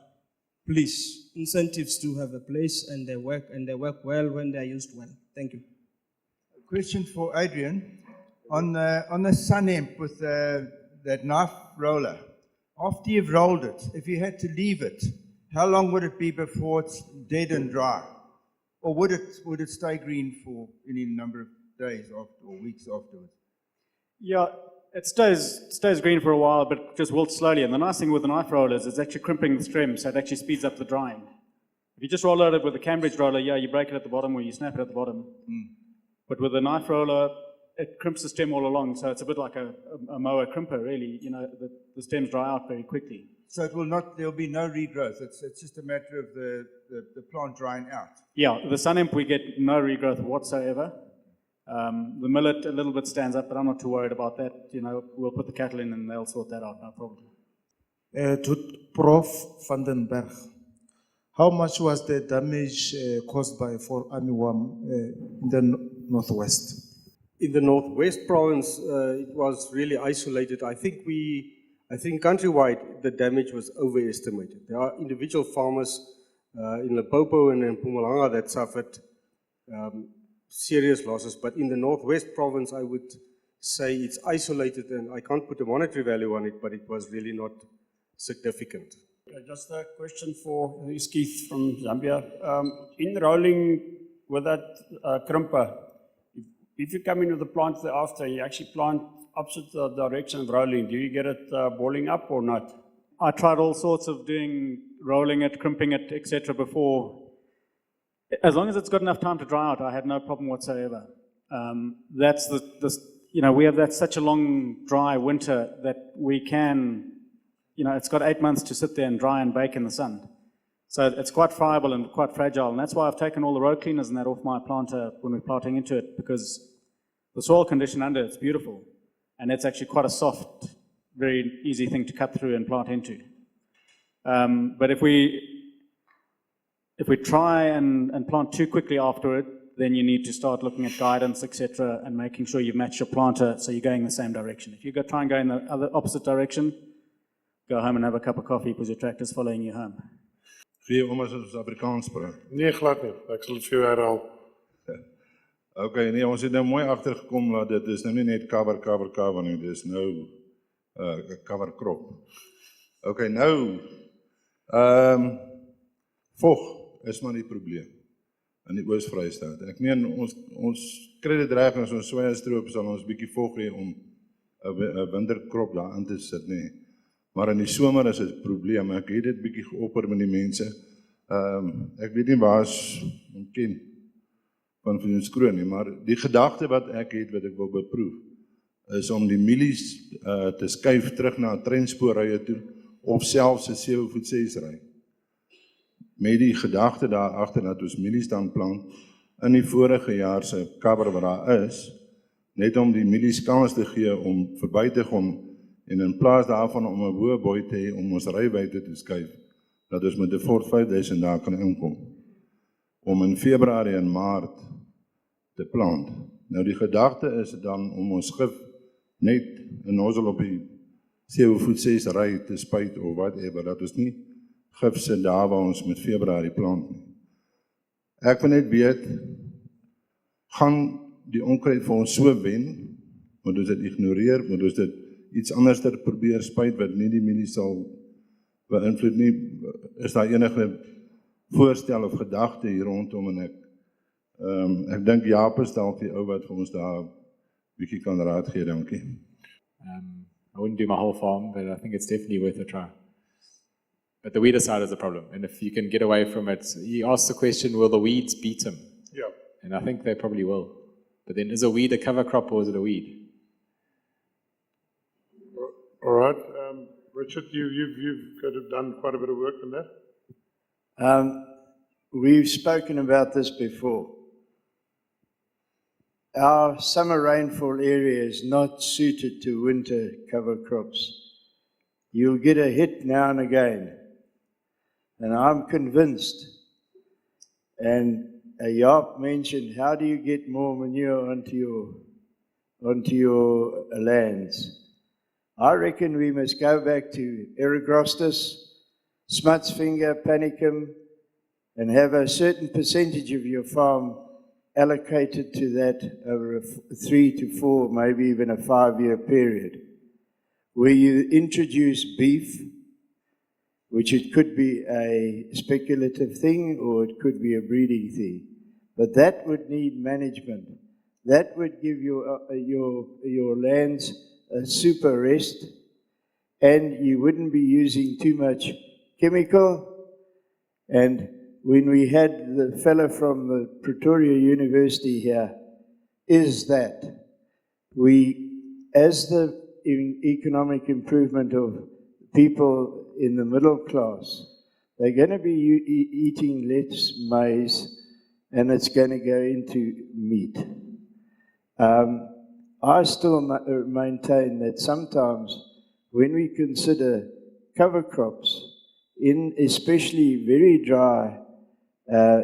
please, incentives do have a place, and they work well when they're used well. Thank you. Question for Adrian. On the sun hemp with that knife roller, after you've rolled it, if you had to leave it, how long would it be before it's dead and dry? Or would it stay green for any number of days after, or weeks afterwards? Yeah, it stays green for a while, but just wilts slowly. And the nice thing with the knife roller is it's actually crimping the stem, so it actually speeds up the drying. If you just roll it with a Cambridge roller, yeah, you break it at the bottom or you snap it at the bottom. But with a knife roller, it crimps the stem all along, so it's a bit like a mower crimper, really. You know, the stems dry out very quickly. So there'll be no regrowth. It's just a matter of the plant drying out. Yeah, the sun hemp, we get no regrowth whatsoever. The millet a little bit stands up, but I'm not too worried about that. You know, we'll put the cattle in and they'll sort that out, no problem. To Prof. van den Berg, how much was the damage caused by for armyworm in the northwest? In the Northwest Province, it was really isolated. I think countrywide, the damage was overestimated. There are individual farmers in Limpopo and in Mpumalanga that suffered serious losses, but in the Northwest Province, I would say it's isolated, and I can't put a monetary value on it, but it was really not significant. Just a question for Keith from Zambia. In rolling with that crimper, if you come into the plant thereafter, you actually plant opposite the direction of rolling, do you get it balling up or not? I tried all sorts of doing rolling it, crimping it, etc. before. As long as it's got enough time to dry out, I had no problem whatsoever. That's we have such a long dry winter that we can, it's got 8 months to sit there and dry and bake in the sun. So it's quite friable and quite fragile, and that's why I've taken all the row cleaners and that off my planter when we're planting into it, because the soil condition under it's beautiful, and it's actually quite a soft, very easy thing to cut through and plant into. But if we try and plant too quickly after it, then you need to start looking at guidance, etc., and making sure you've matched your planter so you're going the same direction. If you try and go in the other opposite direction, go home and have a cup of coffee because your tractor's following you home. Gee, om as ons Afrikaans praat. Nee, glad nie. Ek sal dit vir jou herhaal. Okay, nee, ons het nou mooi agtergekom dat dit is nou nie net cover nie, dis nou cover crop. Okay, nou vog is maar die probleem in die Oos-Vrystaat. Ek meen ons kry dit reg as ons soja-stroop sal ons bietjie vog hê om 'n winterkrop daar in te sit, nee. Maar in die somer is dit 'n probleem. Ek het dit bietjie geopper met die mense. Ek weet nie waar is ken van ons kroon nie, maar die gedagte wat ek het wat ek wil beproef is om die mielies te skuif terug na treinspoorrye toe of selfs 'n 7-voet-6 ry. Met die gedagte daar agter dat ons mielies dan plant in die vorige jaar se cover wat daar is, net om die mielies kans te gee om verby te kom en in plaas daarvan om 'n hoë boy te hê om ons ry buite te skuif, dat ons met 'n Ford 5000 daar kan inkom om in Februarie en Maart te plant. Nou die gedagte is dan om ons gif net 'n nozzle op die 7-voet-6 ry te spuit of whatever, dat ons nie gif sit daar waar ons met Februarie plant nie. Ek wil net weet, gaan die onkruid vir ons so wen, moet ons dit ignoreer, moet ons dit iets anders probeer spuit wat nie die mielies sal beïnvloed nie, is daar enige voorstel of gedagte hier rondom en ek dink Jaap is dalk die ou wat vir ons daar bietjie kan raad gee, dankie. I wouldn't do my whole farm, but I think it's definitely worth a try. But the weedicide is a problem, and if you can get away from it, he asked the question, will the weeds beat him? Yeah. And I think they probably will. But then is a weed a cover crop or is it a weed? All right. Richard, you've got to have done quite a bit of work on that. We've spoken about this before. Our summer rainfall area is not suited to winter cover crops. You'll get a hit now and again. And I'm convinced, and Jaap mentioned, how do you get more manure onto your lands? I reckon we must go back to Eragrostis, Smutsfinger, Panicum, and have a certain percentage of your farm allocated to that over a 3 to 4, maybe even a 5-year period, where you introduce beef, which it could be a speculative thing or it could be a breeding thing. But that would need management. That would give your lands a super rest, and you wouldn't be using too much chemical. And when we had the fellow from the Pretoria University here, is that we, as the economic improvement of people in the middle class, they're going to be eating less maize, and it's going to go into meat. I still maintain that sometimes when we consider cover crops, in especially very dry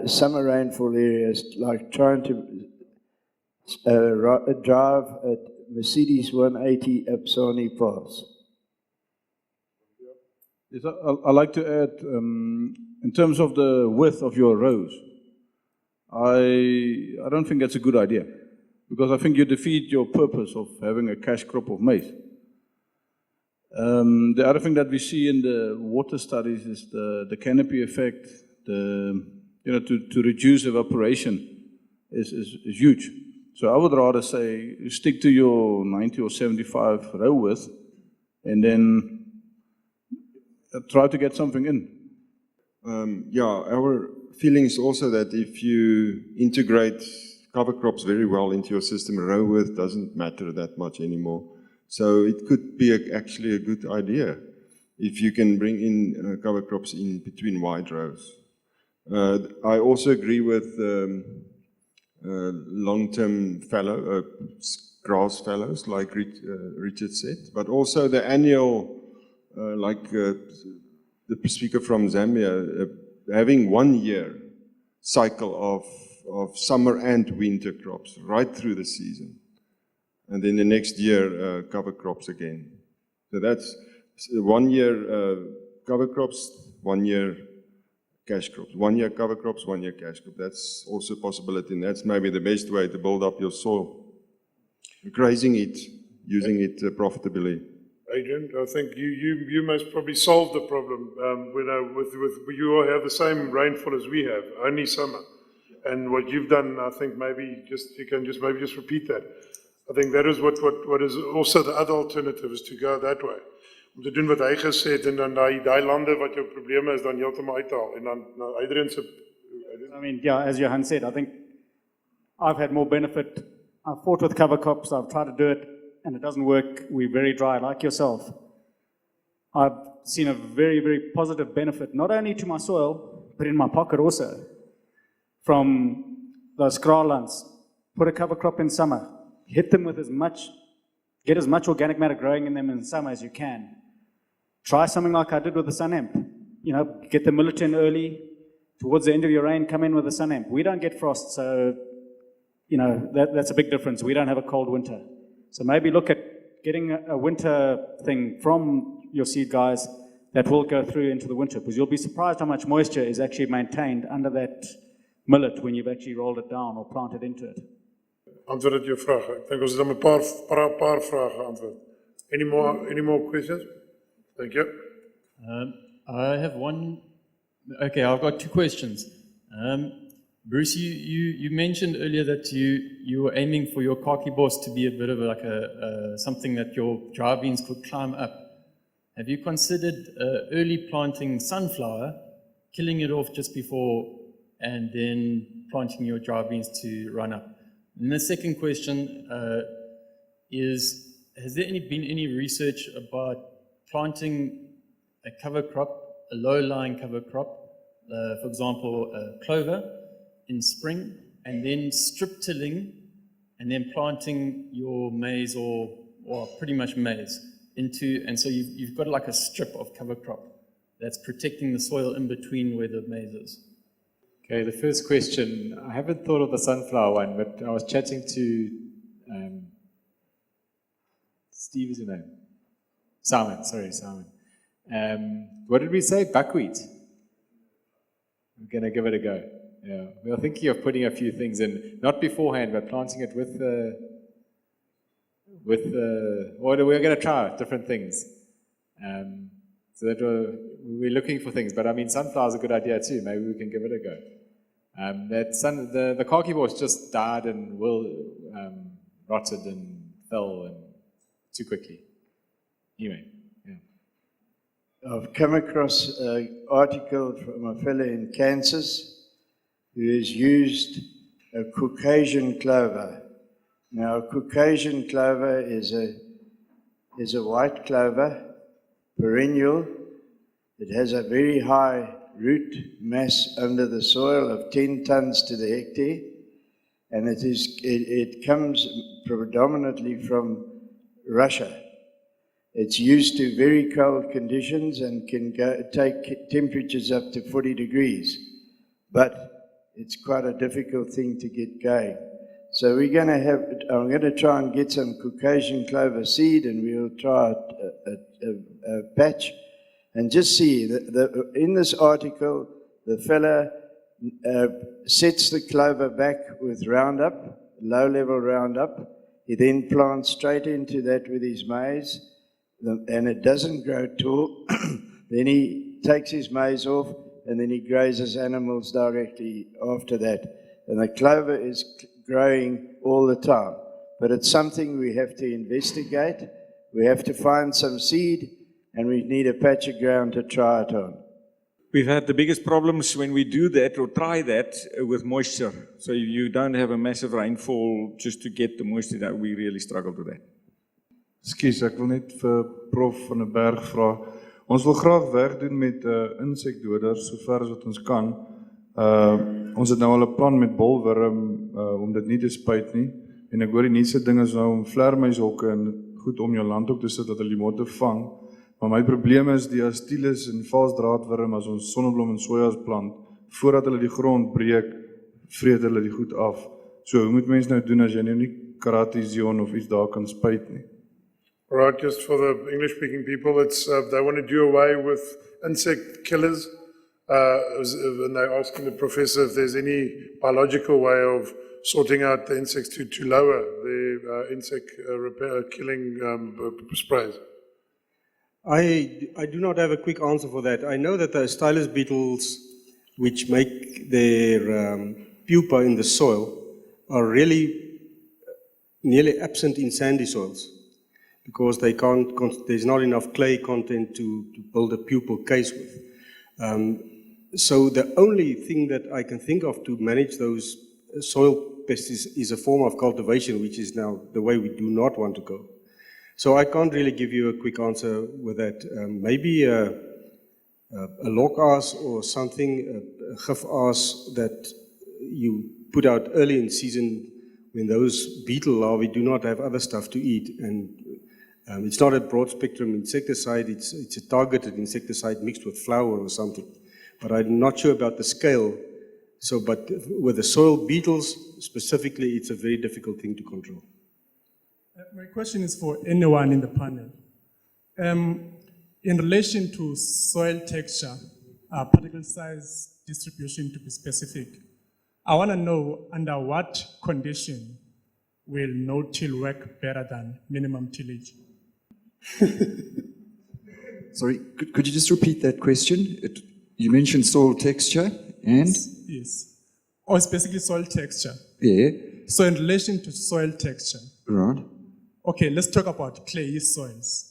summer rainfall areas, like trying to drive a Mercedes 180 up Sani Pass. Yes, I'd like to add, in terms of the width of your rows, I don't think that's a good idea, because I think you defeat your purpose of having a cash crop of maize. The other thing that we see in the water studies is the canopy effect, to reduce evaporation is huge. So I would rather say stick to your 90 or 75 row width and then try to get something in. Yeah, our feeling is also that if you integrate cover crops very well into your system, row width doesn't matter that much anymore. So it could be actually a good idea if you can bring in cover crops in between wide rows. I also agree with long-term fallow, grass fallows, like Richard said, but also the annual, like the speaker from Zambia, having 1 year cycle of summer and winter crops right through the season. And then the next year, cover crops again. So that's 1 year cover crops, 1 year cash crops. 1 year cover crops, 1 year cash crop. That's also a possibility, and that's maybe the best way to build up your soil. Grazing it, using it profitably. Adrian, I think you must probably solve the problem. With you all have the same rainfall as we have, only summer. And what you've done, I think maybe you can just repeat that. I think that is what is also the other alternative, is to go that way. Om te doen wat hy gesê het en dan daai lande wat jou probleme is dan heeltemal uithaal en dan Adrian se. I mean, yeah, as Johan said, I think I've had more benefit. I've fought with cover crops, I've tried to do it. and it doesn't work, we're very dry, like yourself, I've seen a very, very positive benefit, not only to my soil, but in my pocket also, from those scraallands. Put a cover crop in summer, hit them with get as much organic matter growing in them in summer as you can. Try something like I did with the sun hemp. You know, get the millet in early, towards the end of your rain, come in with the sun hemp. We don't get frost, so, you know, that's a big difference. We don't have a cold winter. So maybe look at getting a winter thing from your seed guys that will go through into the winter, because you'll be surprised how much moisture is actually maintained under that millet when you've actually rolled it down or planted into it. Antwoord het jou vraag. Ek dink ons het dan 'n paar vrae geantwoord. Any more questions? Thank you. I have one. Okay, I've got two questions. Bruce, you mentioned earlier that you were aiming for your khaki boss to be a bit of like something that your dry beans could climb up. Have you considered early planting sunflower, killing it off just before, and then planting your dry beans to run up? And the second question is, has there been any research about planting a cover crop, a low-lying cover crop, for example, clover in spring, and then strip tilling, and then planting your maize or pretty much maize into, and so you've got like a strip of cover crop that's protecting the soil in between where the maize is? Okay, the first question, I haven't thought of the sunflower one, but I was chatting to, Steve is your name? Simon. What did we say? Buckwheat. I'm going to give it a go. Yeah, we are thinking of putting a few things in, not beforehand, but planting it with or we're going to try different things. So that we're looking for things, but I mean, sunflower is a good idea too. Maybe we can give it a go. The khaki boss just died and rotted and fell and too quickly. Anyway, yeah. I've come across an article from a fellow in Kansas who has used a Caucasian clover. Now, Caucasian clover is a white clover, perennial. It has a very high root mass under the soil of 10 tons to the hectare, and it comes predominantly from Russia. It's used to very cold conditions and can take temperatures up to 40 degrees, but it's quite a difficult thing to get going. So I'm going to try and get some Caucasian clover seed, and we'll try a patch and just see. In this article, the fella sets the clover back with Roundup, low-level Roundup. He then plants straight into that with his maize, and it doesn't grow tall. Then he takes his maize off, and then he grazes animals directly after that. And the clover is growing all the time. But it's something we have to investigate. We have to find some seed, and we need a patch of ground to try it on. We've had the biggest problems when we do that or try that with moisture. So you don't have a massive rainfall just to get the moisture that we really struggle with that. Skus, ek wil net vir Prof van der Berg vra. Ons wil graag werk doen met insekdoders so ver as wat ons kan. Ons het nou al 'n plan met bolwurm om dit nie te spuit nie. En ek hoor die nuutste ding is nou om vleermuishokke en goed om jou land ook te sit dat hulle die motte vang. Maar my probleem is die Astilis en valsdraadwurm as ons sonneblom en sojas plant, voordat hulle die grond breek, vreet hulle die goed af. So hoe moet mens nou doen as jy nou nie Karatizion of iets daar kan spuit nie? Right, just for the English-speaking people, it's they want to do away with insect killers, and they're asking the professor if there's any biological way of sorting out the insects to lower the insect killing sprays. I do not have a quick answer for that. I know that the Stylus beetles, which make their pupa in the soil, are really nearly absent in sandy soils because they there's not enough clay content to build a pupal case with. So the only thing that I can think of to manage those soil pests is a form of cultivation, which is now the way we do not want to go. So I can't really give you a quick answer with that. Maybe a lock aas or something, a gif aas that you put out early in season when those beetle larvae do not have other stuff to eat. And it's not a broad spectrum insecticide, it's a targeted insecticide mixed with flour or something. But I'm not sure about the scale. So, but with the soil beetles specifically, it's a very difficult thing to control. My question is for anyone in the panel. In relation to soil texture, particle size distribution to be specific, I want to know under what condition will no-till work better than minimum tillage? Sorry, could you just repeat that question? You mentioned soil texture and? Yes. Or it's basically soil texture. Yeah. So in relation to soil texture, Right. okay, let's talk about clayey soils.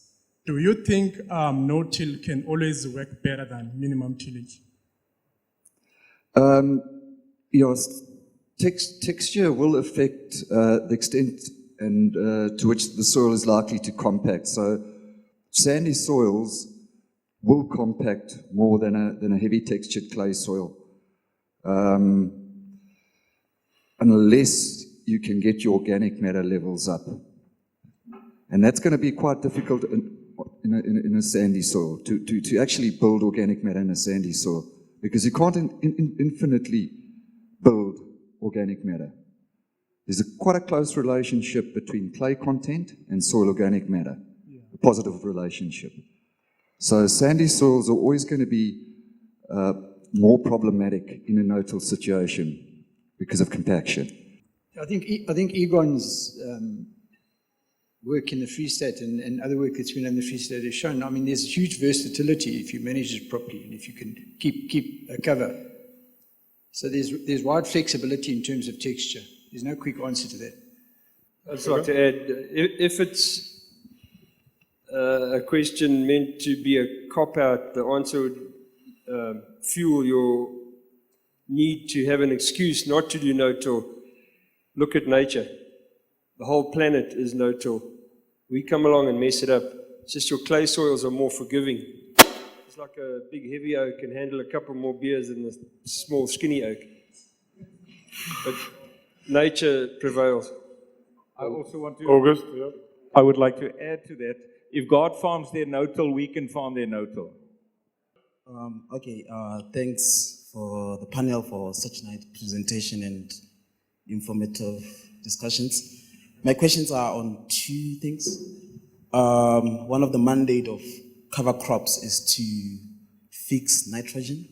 Do you think no-till can always work better than minimum tillage? Yes, texture will affect the extent and to which the soil is likely to compact. So sandy soils will compact more than a heavy textured clay soil. Unless you can get your organic matter levels up. And that's going to be quite difficult in a sandy soil, to actually build organic matter in a sandy soil, because you can't infinitely build organic matter. There's quite a close relationship between clay content and soil organic matter, a positive relationship. So sandy soils are always going to be more problematic in a no-till situation because of compaction. I think Egon's work in the Free State and other work that's been done in the Free State has shown, I mean, there's huge versatility if you manage it properly and if you can keep a cover. So there's wide flexibility in terms of texture. There's no quick answer to that. I'd just like to add, if it's a question meant to be a cop-out, the answer would fuel your need to have an excuse not to do no-till. Look at nature. The whole planet is no-till. We come along and mess it up. It's just your clay soils are more forgiving. It's like a big heavy oak can handle a couple more beers than the small skinny oak. But nature prevails. I also want to. August, yeah. I would like to add to that. If God farms their no-till, we can farm their no-till. Thanks for the panel for such nice presentation and informative discussions. My questions are on two things. One of the mandate of cover crops is to fix nitrogen.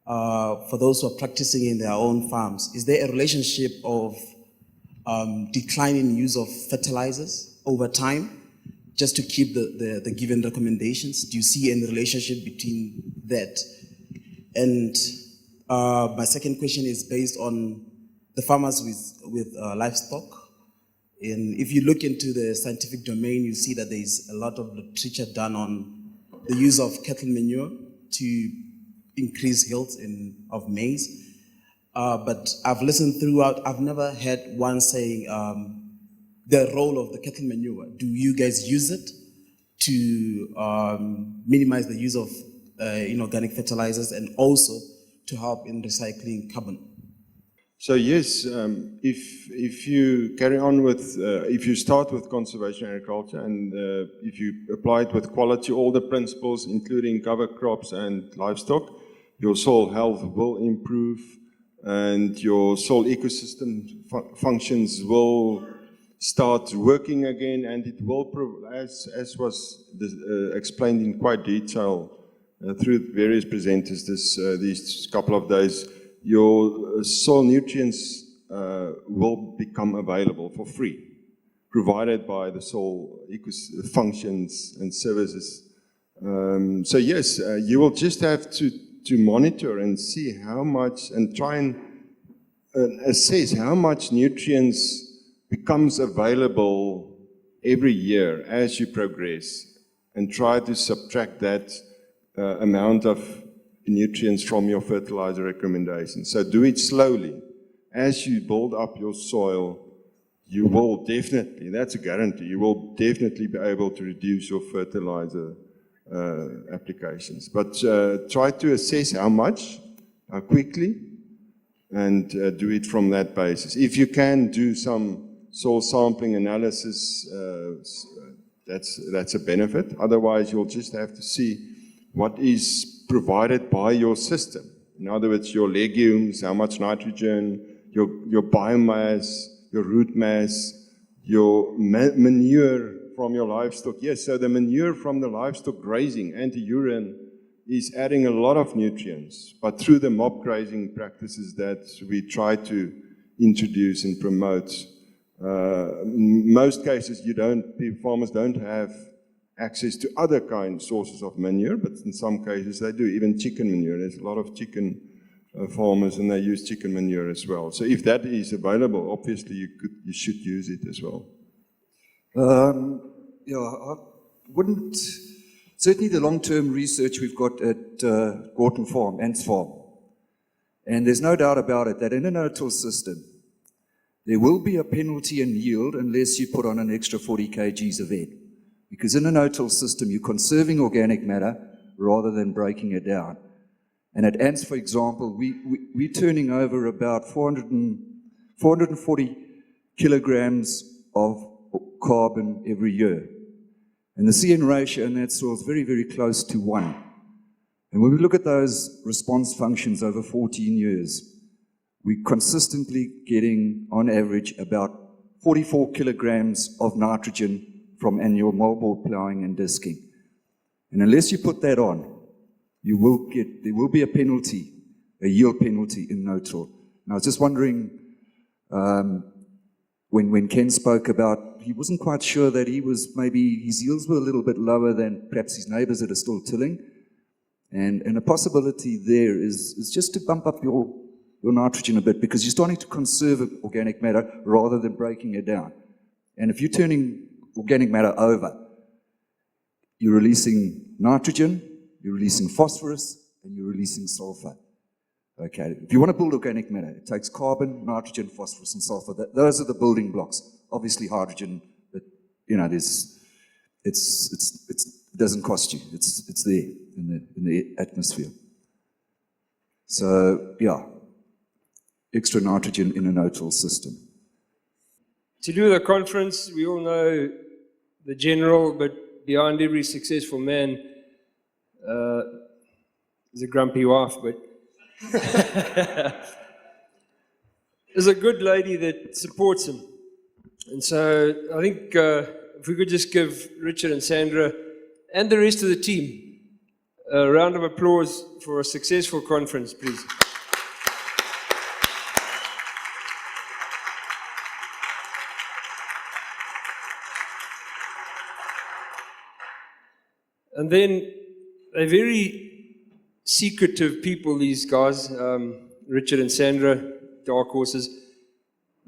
For those who are practicing in their own farms, is there a relationship of declining use of fertilizers over time, just to keep the given recommendations? Do you see any relationship between that? And my second question is based on the farmers with livestock. And if you look into the scientific domain, you see that there's a lot of literature done on the use of cattle manure to increase yields of maize. But I've listened throughout, I've never heard one saying the role of the cattle manure. Do you guys use it to minimize the use of inorganic fertilizers and also to help in recycling carbon? So yes, if you carry on with, if you start with conservation agriculture and if you apply it with quality, all the principles, including cover crops and livestock, your soil health will improve and your soil ecosystem functions will start working again, and it will, as was explained in quite detail through various presenters these couple of days, your soil nutrients will become available for free, provided by the soil functions and services. So yes, you will just have to monitor and see how much, and try and assess how much nutrients becomes available every year as you progress, and try to subtract that amount of nutrients from your fertilizer recommendations. So do it slowly. As you build up your soil, you will definitely, that's a guarantee, you will definitely be able to reduce your fertilizer applications. But try to assess how much, how quickly, and do it from that basis. If you can do some soil sampling analysis, that's a benefit. Otherwise, you'll just have to see what is provided by your system. In other words, your legumes, how much nitrogen, your biomass, your root mass, your manure from your livestock. Yes, so the manure from the livestock grazing, anti-urine, is adding a lot of nutrients, but through the mob grazing practices that we try to introduce and promote, in most cases farmers don't have access to other sources of manure, but in some cases they do, even chicken manure. There's a lot of chicken farmers and they use chicken manure as well. So if that is available, obviously you should use it as well. Yeah, I wouldn't. Certainly the long-term research we've got at Gorton Farm, Ants Farm, and there's no doubt about it that in a no-till system, there will be a penalty in yield unless you put on an extra 40 kgs of N. Because in a no-till system, you're conserving organic matter rather than breaking it down. And at Ants, for example, we're turning over about 440 kilograms of carbon every year. And the CN ratio in that soil is very, very close to 1. And when we look at those response functions over 14 years, we're consistently getting, on average, about 44 kilograms of nitrogen from annual moldboard plowing and disking. And unless you put that on, there will be a penalty, a yield penalty in no-till. And I was just wondering, when Ken spoke about, he wasn't quite sure that maybe his yields were a little bit lower than perhaps his neighbors that are still tilling. And a possibility there is just to bump up your nitrogen a bit, because you're starting to conserve organic matter rather than breaking it down. And if you're turning organic matter over, you're releasing nitrogen, you're releasing phosphorus, and you're releasing sulfur. Okay, if you want to build organic matter, it takes carbon, nitrogen, phosphorus, and sulfur. Those are the building blocks. Obviously hydrogen, but it doesn't cost you. It's there in the atmosphere. So yeah, extra nitrogen in a no-till system. To do the conference, we all know the general, but behind every successful man is a grumpy wife, but there's a good lady that supports him. And so I think if we could just give Richard and Sandra and the rest of the team a round of applause for a successful conference, please. And then they're very secretive people, these guys, Richard and Sandra, Dark Horses.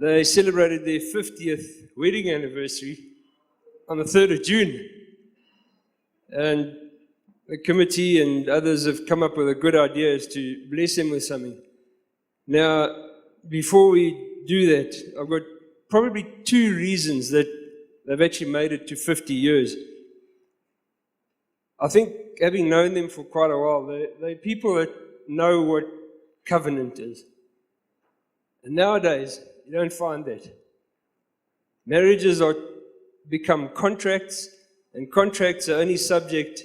They celebrated their 50th wedding anniversary on the 3rd of June. And the committee and others have come up with a good idea is to bless them with something. Now, before we do that, I've got probably 2 reasons that they've actually made it to 50 years. I think, having known them for quite a while, they're people that know what covenant is. And nowadays, you don't find that. Marriages become contracts, and contracts are only subject,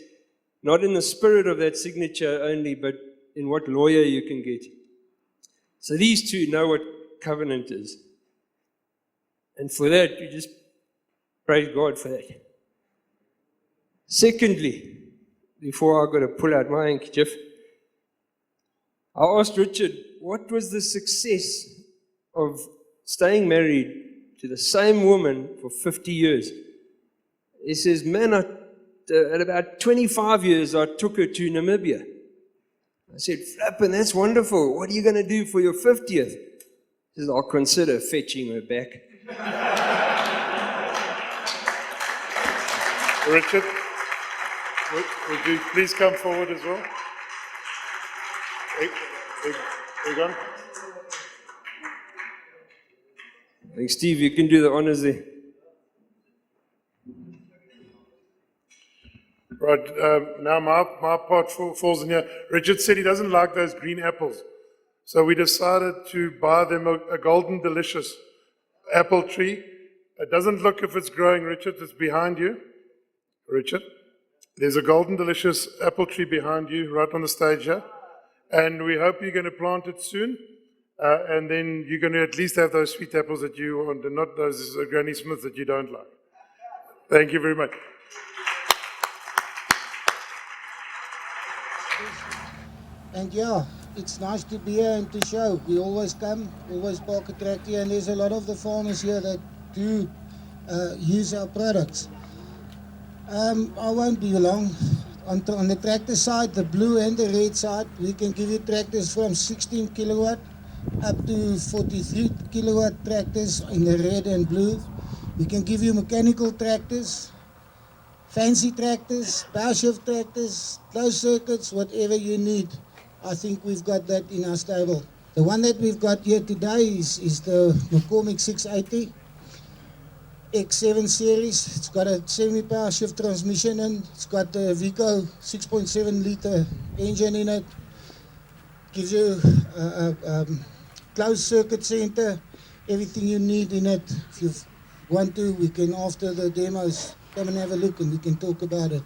not in the spirit of that signature only, but in what lawyer you can get. So these 2 know what covenant is. And for that, you just praise God for that. Secondly, before I got to pull out my handkerchief, I asked Richard, what was the success of staying married to the same woman for 50 years? He says, man, at about 25 years, I took her to Namibia. I said, flippin', that's wonderful. What are you going to do for your 50th? He says, I'll consider fetching her back. Richard, would you please come forward as well? Egon? I think, Steve, you can do the honors there. Right, now my part falls in here. Richard said he doesn't like those green apples. So we decided to buy them a golden delicious apple tree. It doesn't look if it's growing, Richard, it's behind you. Richard, there's a golden delicious apple tree behind you, right on the stage here. And we hope you're going to plant it soon. And then you're going to at least have those sweet apples that you want, and not those Granny Smiths that you don't like. Thank you very much. And yeah, it's nice to be here and to show. We always come, always park a tractor, and there's a lot of the farmers here that do use our products. I won't be long. On the tractor side, the blue and the red side, we can give you tractors from 16 kilowatt up to 43 kilowatt tractors in the red and blue. We can give you mechanical tractors, fancy tractors, power shift tractors, closed circuits, whatever you need. I think we've got that in our stable. The one that we've got here today is the McCormick 680 X7 series. It's got a semi-power shift transmission and it's got the Vico 6.7 liter engine in it. Gives you a closed circuit center, everything you need in it. If you want to, we can, after the demos, come and have a look and we can talk about it.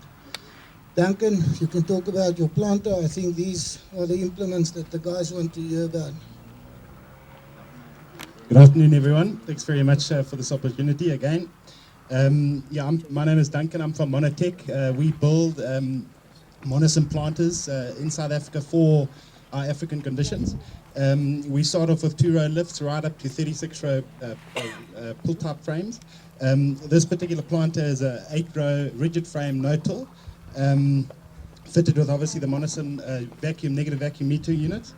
Duncan, you can talk about your planter. I think these are the implements that the guys want to hear about. Good afternoon, everyone. Thanks very much for this opportunity again. My name is Duncan. I'm from Monotech. We build Monison planters in South Africa for our African conditions. We start off with 2-row lifts right up to 36-row pull-type frames. This particular planter is a 8-row rigid frame no-till, fitted with obviously the Monison negative vacuum meter unit.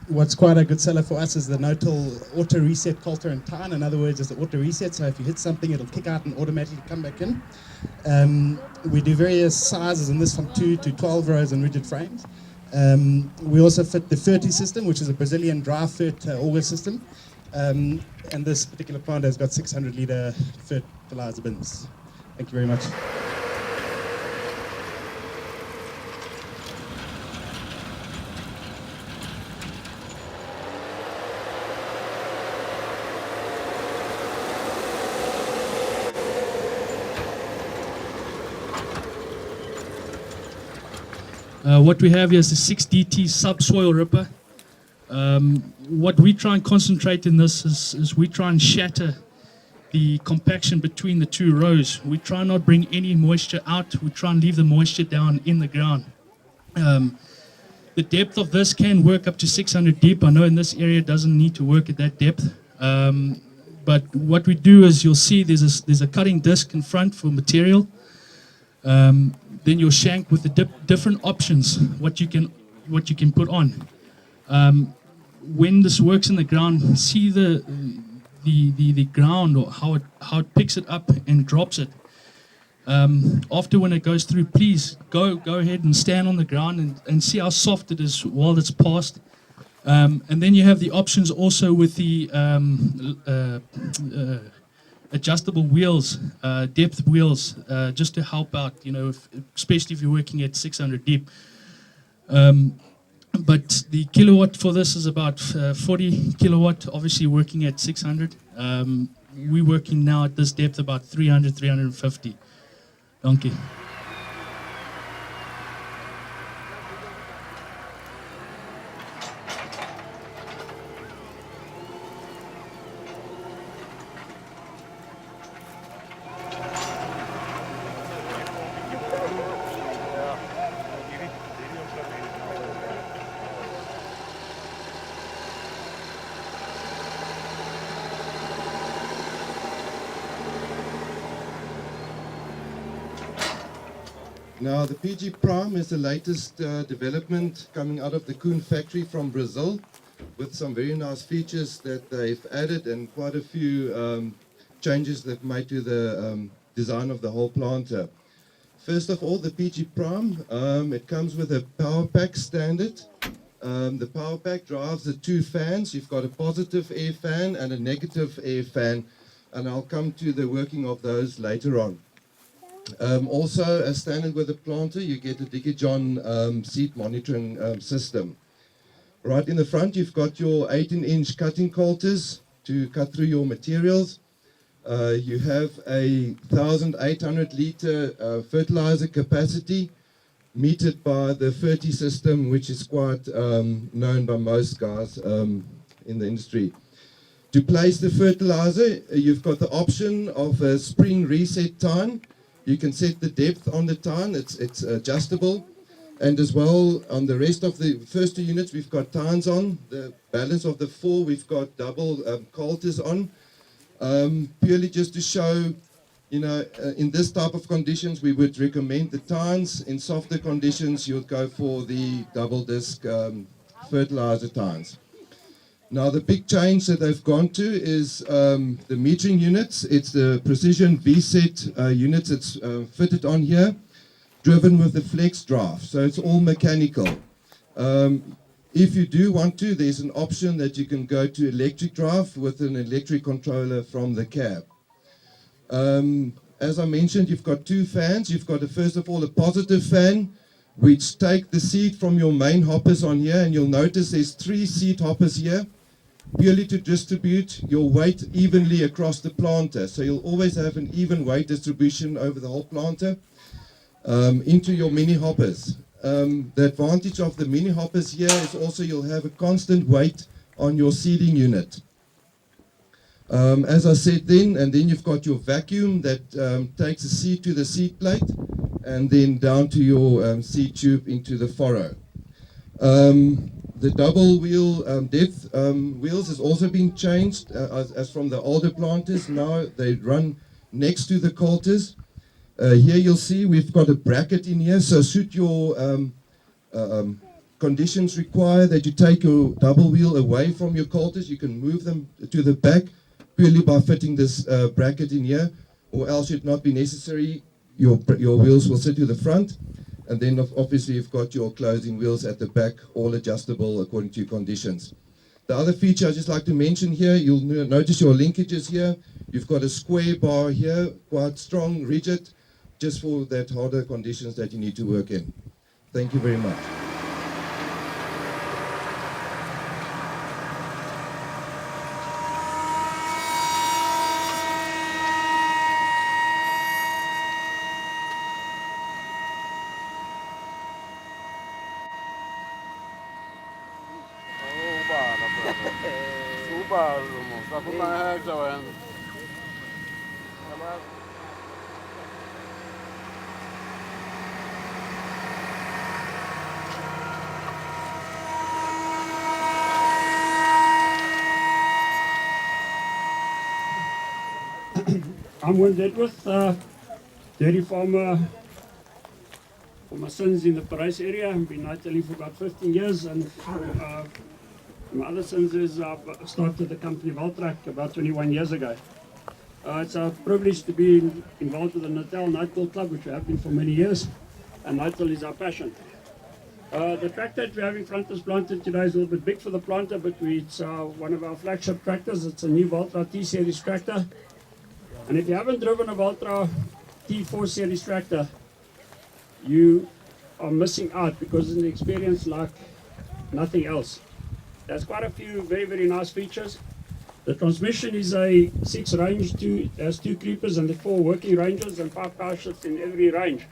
What's quite a good seller for us is the no-till auto reset coulter and tine. In other words, it's the auto reset, so if you hit something, it'll kick out and automatically come back in. We do various sizes in this, from 2 to 12 rows in rigid frames. We also fit the Ferti system, which is a Brazilian dry fert auger system. And this particular plant has got 600-litre fertilizer bins. Thank you very much. What we have here is a 6DT subsoil ripper. What we try and concentrate in this is we try and shatter the compaction between the 2 rows. We try not bring any moisture out. We try and leave the moisture down in the ground. The depth of this can work up to 600 deep. I know in this area it doesn't need to work at that depth. But what we do is you'll see there's a cutting disc in front for material. Then your shank with the different options, what you can put on. When this works in the ground, see the ground or how it picks it up and drops it. After when it goes through, please go ahead and stand on the ground and see how soft it is while it's passed. And then you have the options also with the adjustable wheels, depth wheels, just to help out, especially if you're working at 600 deep. But the kilowatt for this is about 40 kilowatt, obviously working at 600. We're working now at this depth about 300, 350. Thank you. Now, the PG Prime is the latest development coming out of the Kuhn factory from Brazil, with some very nice features that they've added and quite a few changes they've made to the design of the whole planter. First of all, the PG Prime, it comes with a power pack standard. The power pack drives the two fans. You've got a positive air fan and a negative air fan, and I'll come to the working of those later on. Also, as standard with the planter, you get a Digijon seed monitoring system. Right in the front, you've got your 18-inch cutting coulters to cut through your materials. You have a 1,800 liter fertilizer capacity metered by the Ferti system, which is quite known by most guys in the industry. To place the fertilizer, you've got the option of a spring reset tine. You can set the depth on the tine, it's adjustable. And as well, on the rest of the first two units, we've got tines on. The balance of the four, we've got double coulters on. Purely just to show, you know, in this type of conditions, we would recommend the tines. In softer conditions, you'd go for the double disc fertilizer tines. Now, the big change that they've gone to is the metering units. It's the precision VSET units that's fitted on here, driven with the flex drive. So it's all mechanical. If you do want to, there's an option that you can go to electric drive with an electric controller from the cab. As I mentioned, you've got two fans. You've got, first of all, a positive fan, which take the seed from your main hoppers on here, and you'll notice there's 3 seed hoppers here, purely to distribute your weight evenly across the planter. So you'll always have an even weight distribution over the whole planter into your mini hoppers. The advantage of the mini hoppers here is also you'll have a constant weight on your seeding unit. As I said then, and then you've got your vacuum that takes the seed to the seed plate and then down to your seed tube into the furrow. The double wheel depth wheels has also been changed as from the older planters. Now they run next to the coulters. Here you'll see we've got a bracket in here, so should your conditions require that you take your double wheel away from your coulters, you can move them to the back purely by fitting this bracket in here, or else it not be necessary. Your wheels will sit to the front, and then obviously you've got your closing wheels at the back, all adjustable according to your conditions. The other feature I'd just like to mention here, you'll notice your linkages here. You've got a square bar here, quite strong, rigid, just for that harder conditions that you need to work in. Thank you very much. I'm Win Dedworth, dairy farmer for my sons in the Parys area. I've been in Italy for about 15 years, and my other sons is I started the company Valtrak about 21 years ago. It's a privilege to be involved with the Natal Nighthawk Club, which we have been for many years, and Nighthawk is our passion. The tractor that we have in front of us planted today is a little bit big for the planter, but it's one of our flagship tractors. It's a new Valtra T-Series tractor. And if you haven't driven a Valtra T4 Series tractor, you are missing out because it's an experience like nothing else. There's quite a few very, very nice features. The transmission is a 6-range, has 2 creepers and 4 working ranges and 5 power shifts in every range.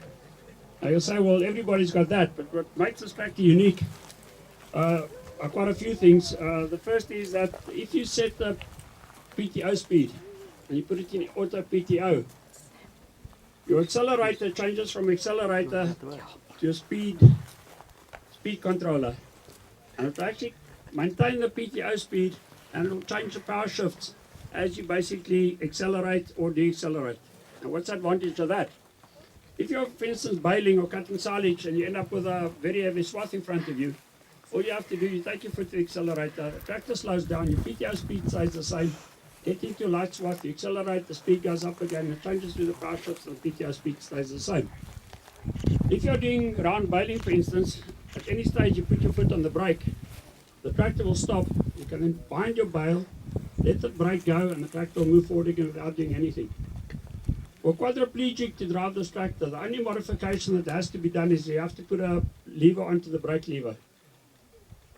Now you'll say, well, everybody's got that, but what makes this tractor unique are quite a few things. The first is that if you set the PTO speed and you put it in auto PTO, your accelerator changes from accelerator to a speed controller. And it will actually maintain the PTO speed, and it will change the power shifts as you basically accelerate or decelerate. And what's the advantage of that? If you're, for instance, baling or cutting silage and you end up with a very heavy swath in front of you, all you have to do is take your foot to the accelerator, the tractor slows down, your PTO speed stays the same, get into a light swath, you accelerate, the speed goes up again, it changes to the power shifts, and the PTO speed stays the same. If you're doing round baling, for instance, at any stage you put your foot on the brake, the tractor will stop. You can then bind your bale, let the brake go, and the tractor will move forward again without doing anything. For quadriplegic to drive this tractor, the only modification that has to be done is you have to put a lever onto the brake lever.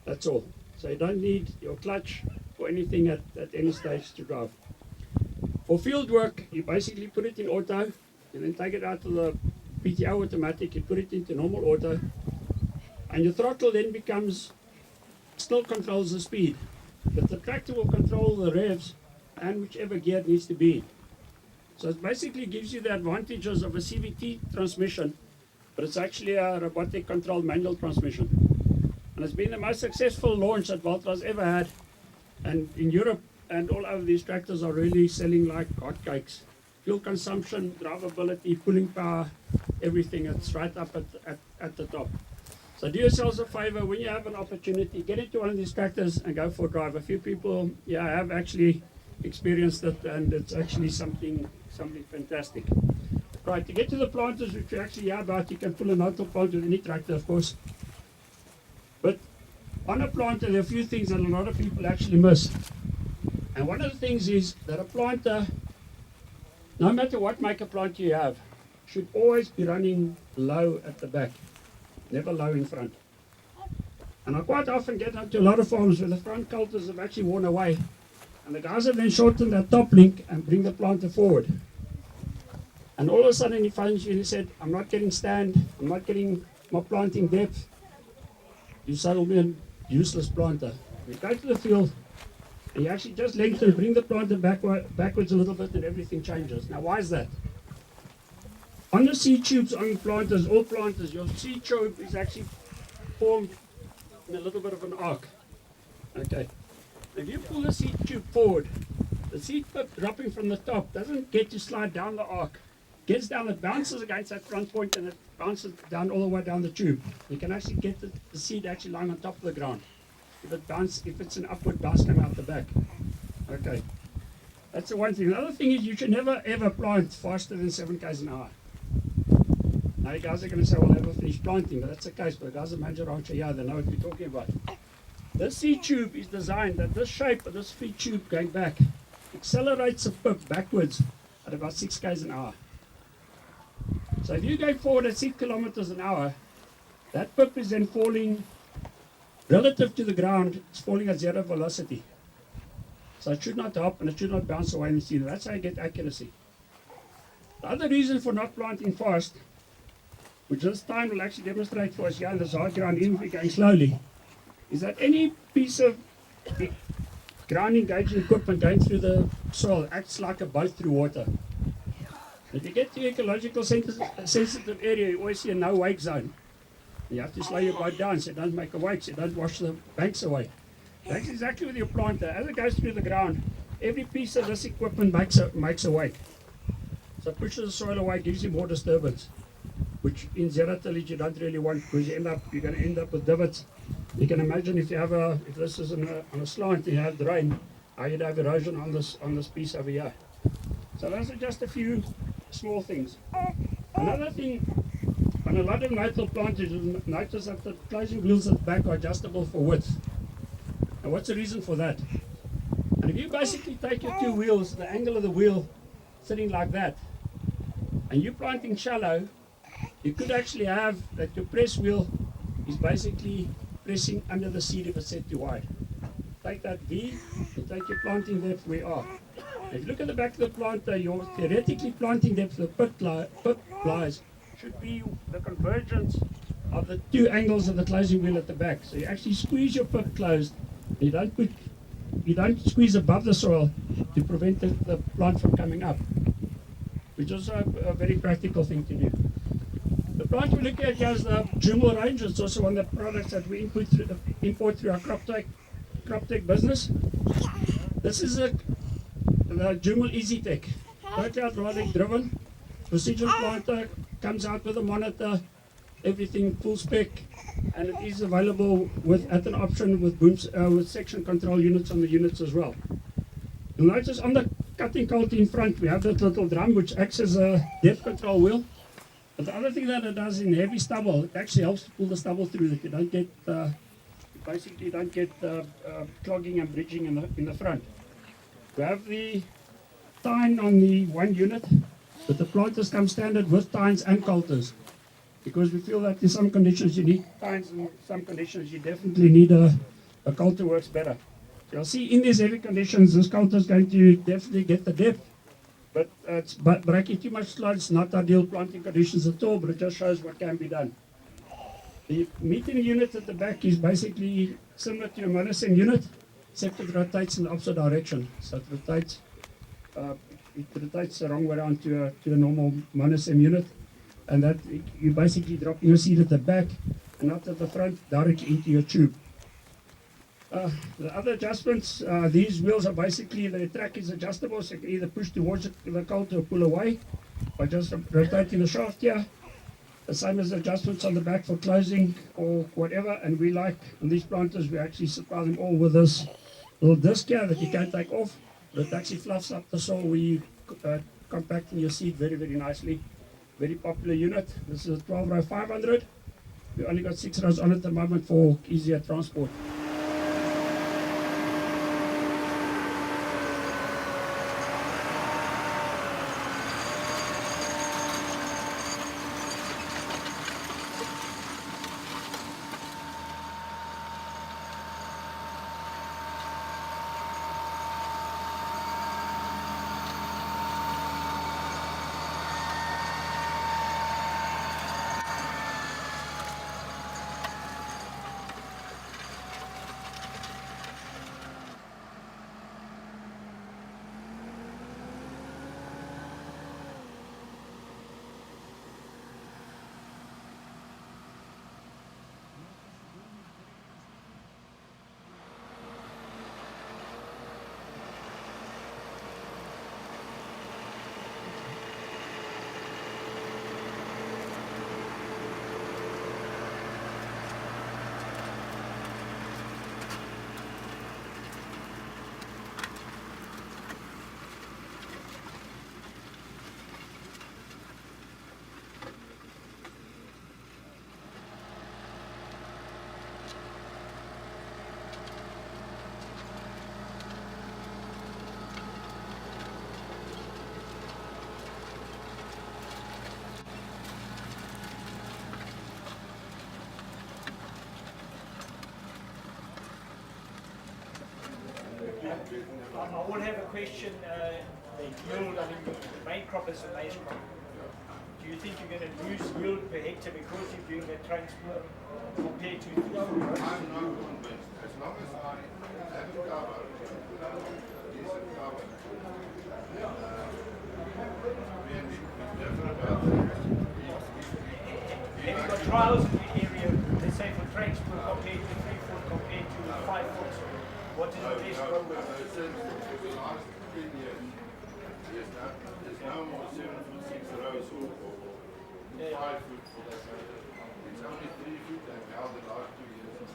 That's all. So you don't need your clutch or anything at any stage to drive. For field work, you basically put it in auto, and then take it out of the PTO automatic, you put it into normal auto, and your throttle then still controls the speed. But the tractor will control the revs and whichever gear it needs to be in. So it basically gives you the advantages of a CVT transmission, but it's actually a robotic controlled manual transmission. And it's been the most successful launch that Valtra's ever had. And in Europe and all over, these tractors are really selling like hotcakes. Fuel consumption, drivability, pulling power, everything, it's right up at the top. So do yourselves a favor, when you have an opportunity, get into one of these tractors and go for a drive. A few people, have actually experienced it, and it's actually something fantastic. Right, to get to the planters, which we actually hear about, you can pull a no-till planter with any tractor, of course. But on a planter, there are a few things that a lot of people actually miss. And one of the things is that a planter, no matter what make of planter you have, should always be running low at the back, never low in front. And I quite often get up to a lot of farms where the front coulters have actually worn away, and the guys have then shortened that top link and bring the planter forward. And all of a sudden he finds you and he said, I'm not getting stand, I'm not getting my planting depth. You settle me a useless planter. You go to the field and you actually just lengthen, bring the planter backwards a little bit, and everything changes. Now why is that? On the seed tubes on planters, all planters, your seed tube is actually formed in a little bit of an arc. Okay. If you pull the seed tube forward, the seed pip dropping from the top doesn't get to slide down the arc. It gets down, it bounces against that front point, and it bounces down all the way down the tube. You can actually get the seed actually lying on top of the ground. If it's an upward bounce coming out the back. Okay. That's the one thing. The other thing is you should never ever plant faster than 7 k's an hour. Now you guys are going to say, well, I never finished planting, but that's the case. But the guys at Manager Rancher, they know what we're talking about. This seed tube is designed that this shape of this feed tube going back accelerates the pip backwards at about 6 k's an hour. So if you go forward at 6 kilometers an hour, that pip is then falling relative to the ground, it's falling at 0 velocity. So it should not hop and it should not bounce away in the seed. That's how you get accuracy. The other reason for not planting fast, which this time will actually demonstrate for us here in this hard ground, even if we're going slowly, is that any piece of ground engaging equipment going through the soil acts like a boat through water. If you get to ecological sensitive area, you always see a no wake zone. You have to slow your boat down so it doesn't make a wake, so it doesn't wash the banks away. That's exactly with your planter. As it goes through the ground, every piece of this equipment makes a wake. So it pushes the soil away, gives you more disturbance, which in zero tillage you don't really want, because you're going to end up with divots. You can imagine if this is on a slant and you have drain, how you'd have erosion on this piece over here. So those are just a few small things. Another thing, on a lot of no-till planters, you'll notice that the closing wheels at the back are adjustable for width. And what's the reason for that? And if you basically take your two wheels, the angle of the wheel sitting like that, and you're planting shallow, you could actually have that your press wheel is basically pressing under the seed if it's set too wide. Take that V, and take your planting depth where you are. If you look at the back of the planter, your theoretically planting depth of the pip lies should be the convergence of the two angles of the closing wheel at the back. So you actually squeeze your pip closed. You don't squeeze above the soil to prevent the plant from coming up, which is a very practical thing to do. The plant we're looking at here is the Jumel range. It's also one of the products that we import through our CropTech business. This is the Jumel EasyTech, totally hydraulic driven, precision planter, comes out with a monitor, everything full spec, and it is available at an option with booms, with section control units on the units as well. You'll notice on the cutting colt in front we have that little drum which acts as a depth control wheel. But the other thing that it does in heavy stubble, it actually helps to pull the stubble through, that you don't get basically don't get clogging and bridging in the front. We have the tine on the one unit, but the planters come standard with tines and coulters, because we feel that in some conditions you need tines, and in some conditions you definitely need a coulter works better. You'll see in these heavy conditions, this coulter is going to definitely get the depth, but it's breaking too much sludge. It's not ideal planting conditions at all, but it just shows what can be done. The metering unit at the back is basically similar to a monocem unit, except it rotates in the opposite direction. So it rotates the wrong way around to a normal monocem unit, and that you basically drop your seed at the back and not at the front, directly into your tube. The other adjustments, these wheels are basically, the track is adjustable, so you can either push towards the coulter or pull away by just rotating the shaft here. The same as the adjustments on the back for closing or whatever, and we like, on these planters, we actually supply them all with this little disc here that you can take off. It actually fluffs up the soil where you compacting your seed very, very nicely. Very popular unit. This is a 12 row 500. We only got 6 rows on at the moment for easier transport. I will have a question. The yield, I mean, the main crop is the maize crop. Do you think you're going to lose yield per hectare because you're doing that transport compared to the I'm not convinced. As long as I have a cover, decent cover, have you got trials in the area, let's say for transport compared to 3 foot, compared to 5 foot? What is the best crop? For the last 10 years, there's no more 7 foot 6 rows or 5 foot for that matter. It's only 3 foot, and now the last 2 years,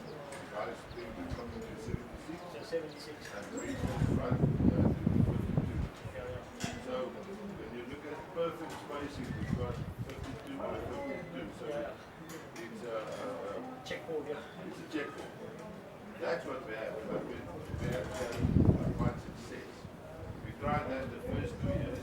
guys think it's coming to 76. So 76. And 3 foot front to 52. So when you look at perfect spacing, we've got 52 by 52. So it's a checkboard, yeah. It's a checkboard. That's what we have. But we have quite success. We tried that the first 2 years.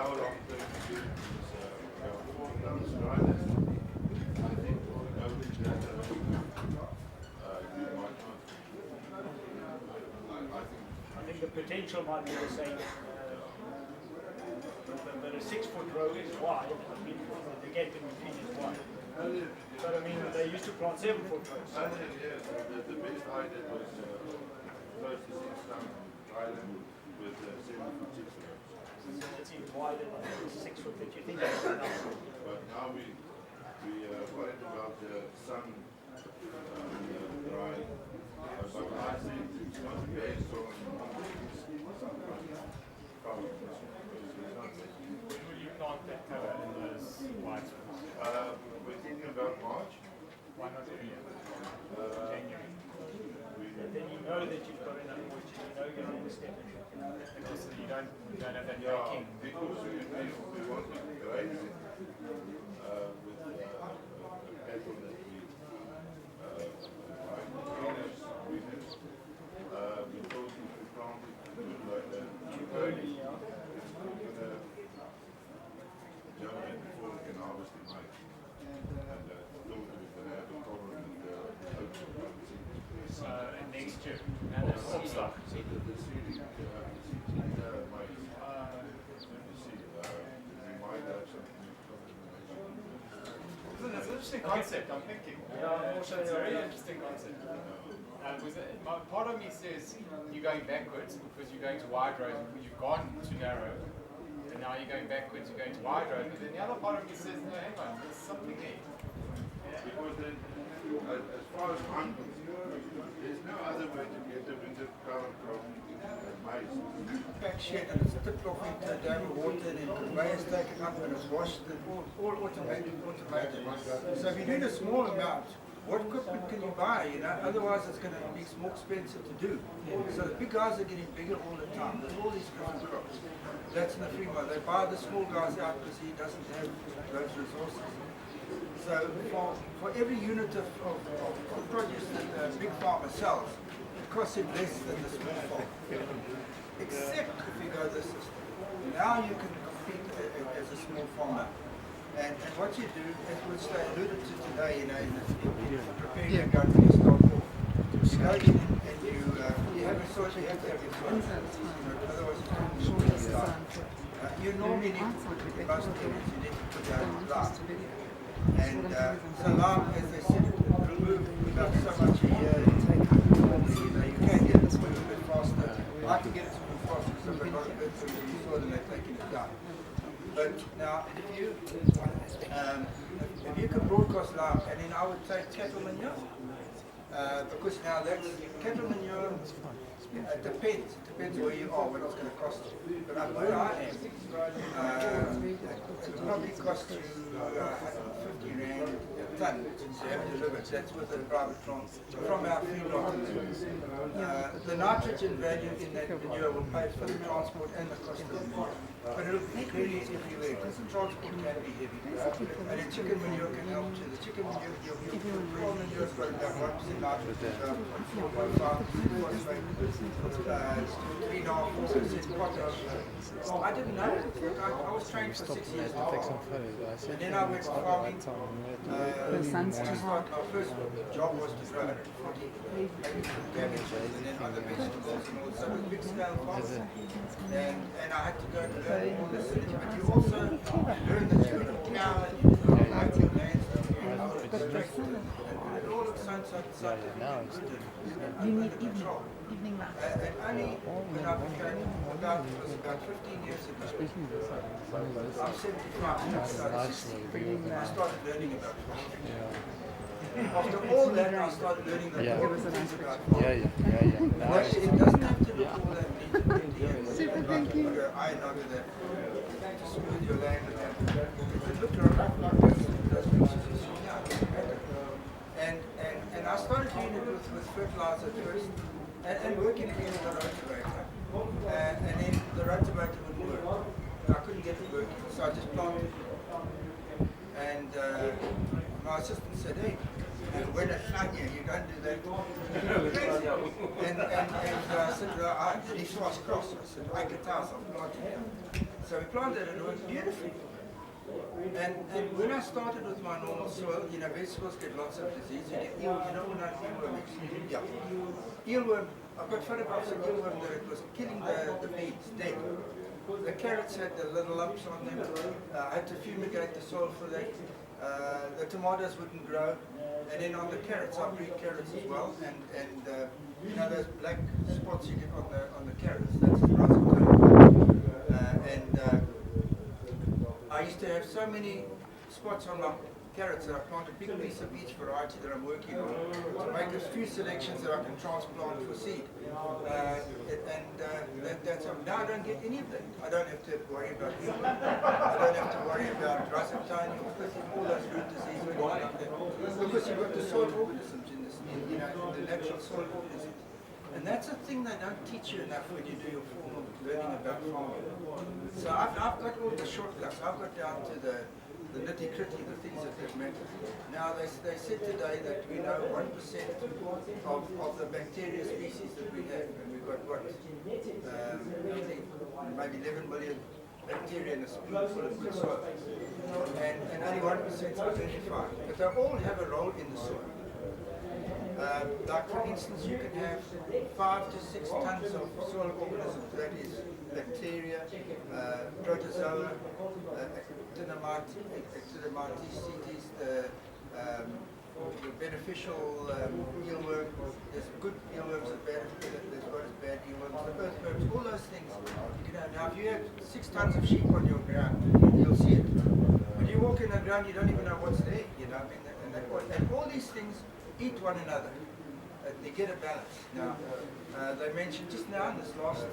how long-term solutions go forward. I think nobody that you might not. I think the potential might be the same. But a 6 foot row is wide. I mean, the gap in between is wide. But I mean, they used to plant 7 foot rows. The best I did was close to 6 stone island with 7 foot 6 rows. So it's even wider than the 6 foot that you think that's enough. But now we worried about the sun drying. But I think it's not based on power. When will you plant that cover in those white ones? We're thinking about March. Why not earlier? January. Then you know that you've got enough moisture, you know you're on the step. And also you don't have that Yeah, baking. because we want to grade it with cattle that we we thought if we planted like that early, we're going to jump in before we can harvest in May. And thought we were going to have a problem with So next year, and it's stock. so the seeding maize, let me see, we might have some new It's an interesting concept, I'm thinking. It's a very interesting concept. Part of me says you're going backwards because you're going to wide roads, you've gone to narrow, and now you're going backwards, you're going to wide roads. But then the other part of me says, no, hang on, there's something there. Because then, as far as I'm concerned, there's no other way to get the winter cover from maize. Pack shed and it's tipped off into a dam of water and then conveyors taken up and it's washed and all automated. So if you need a small amount, what equipment can you buy? You know, otherwise it's going to be more expensive to do. So the big guys are getting bigger all the time. There's all these different crops. That's in the free market. They buy the small guys out because he doesn't have those resources. So for every unit of produce that the big farmer sells, it costs him less than the small farmer. Except if you go this system. Now you can compete as a small farmer. And what you do, as which they alluded to today, you know, in preparing your garden, you start off. You go in and you have a soil, you have to have your soil. Otherwise you can't start. You normally need to put in most areas, you need to put down lime. And so lime, as they said, it will remove about so much a year. You can get it to move a bit faster. I can get it to move faster because I've got a lot of birds in the soil and they're taking it down. But now, if you could broadcast lime, and then I would take cattle manure, because now that's cattle manure. It depends where you are, what it's going to cost you. But where I am, it probably costs you 150 rand a ton to have it delivered. That's with a private transport from our feedlot. The nitrogen value in that manure will pay for the transport and the cost of the manure. But it'll be really everywhere because the transport can be heavy. And the chicken manure can help too. The chicken manure, your raw manure is got about 1% nitrogen, 4.5% phosphate. 3.5% potash. Well, I didn't know. I was trained for 6 years. And then I went farming. My first job was to grow 140 cabbages and then other vegetables and all. So it was big scale farming. And I had to go to learn all this. But you also learn that you're going to plow and you like your land. It all looks so you need evening light. And only when I became about 15 years ago. I'm 75 so I started learning about farming. After all that, I started learning the important things about farming. It doesn't have to look all that neat and pretty and iron over that to smooth your land and that. It can look like those pictures you see now. And I started doing it with fertilizer first and working again with the rotavator. And then the rotavator wouldn't work. And I couldn't get it working, so I just planted. And my assistant said, hey, when it's sunny, you don't do that. And I said, these was cross. I said, I can tell, so I'm planting here. So we planted it, it worked beautifully. And when I started with my normal soil, you know, vegetables get lots of disease. You get eel, you know what eelworm is? Yeah. Eelworm, I've got photographs of eelworm that it was killing the beets dead. The carrots had the little lumps on them. I had to fumigate the soil for that. The tomatoes wouldn't grow. And then on the carrots, I breed carrots as well. And you know those black spots you get on the carrots, that's the rhizotome. I used to have so many spots on my carrots that I plant a big piece of each variety that I'm working on to make a few selections that I can transplant for seed. Now I don't get any of that. I don't have to worry about I don't have to worry about rhizotome or all those root diseases or anything like that. Because you've got the soil organisms in this, you know, the natural soil organisms. And that's a thing they don't teach you enough when you do your formal learning about farming. So I've got all the shortcuts. I've got down to the nitty-gritty, the things that matter. Now they said today that we know 1% of the bacteria species that we have, and we've got what, I think maybe 11 million bacteria in a spoonful of good soil, and only 1% is identified. But they all have a role in the soil. Like for instance, you can have 5 to 6 tons of soil organisms, that is bacteria, protozoa, Actinomyces cetes, the beneficial eelworm. There's good eelworms and bad, there's what is bad eelworms, the earthworms, all those things. You can have. Now if you have 6 tons of sheep on your ground, you'll see it. When you walk in the ground, you don't even know what's there, you know, and all these things eat one another. They get a balance. Now, they mentioned just now in this last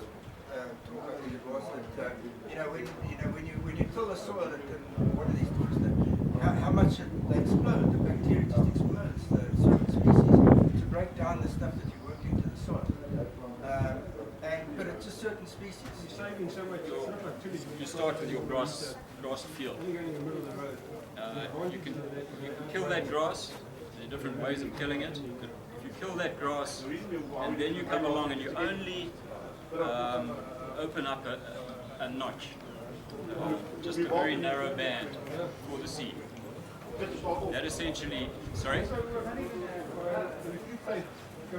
talk, I think it was, that when you till the soil, one of these talks, how much they explode. The bacteria just explodes the certain species to break down the stuff that you work into the soil. But it's just certain species. You're saving so much. You start with your grass field. You can kill that grass. There are different ways of killing it. If you kill that grass, and then you come along and you only open up a notch, just a very narrow band for the seed. That essentially, sorry?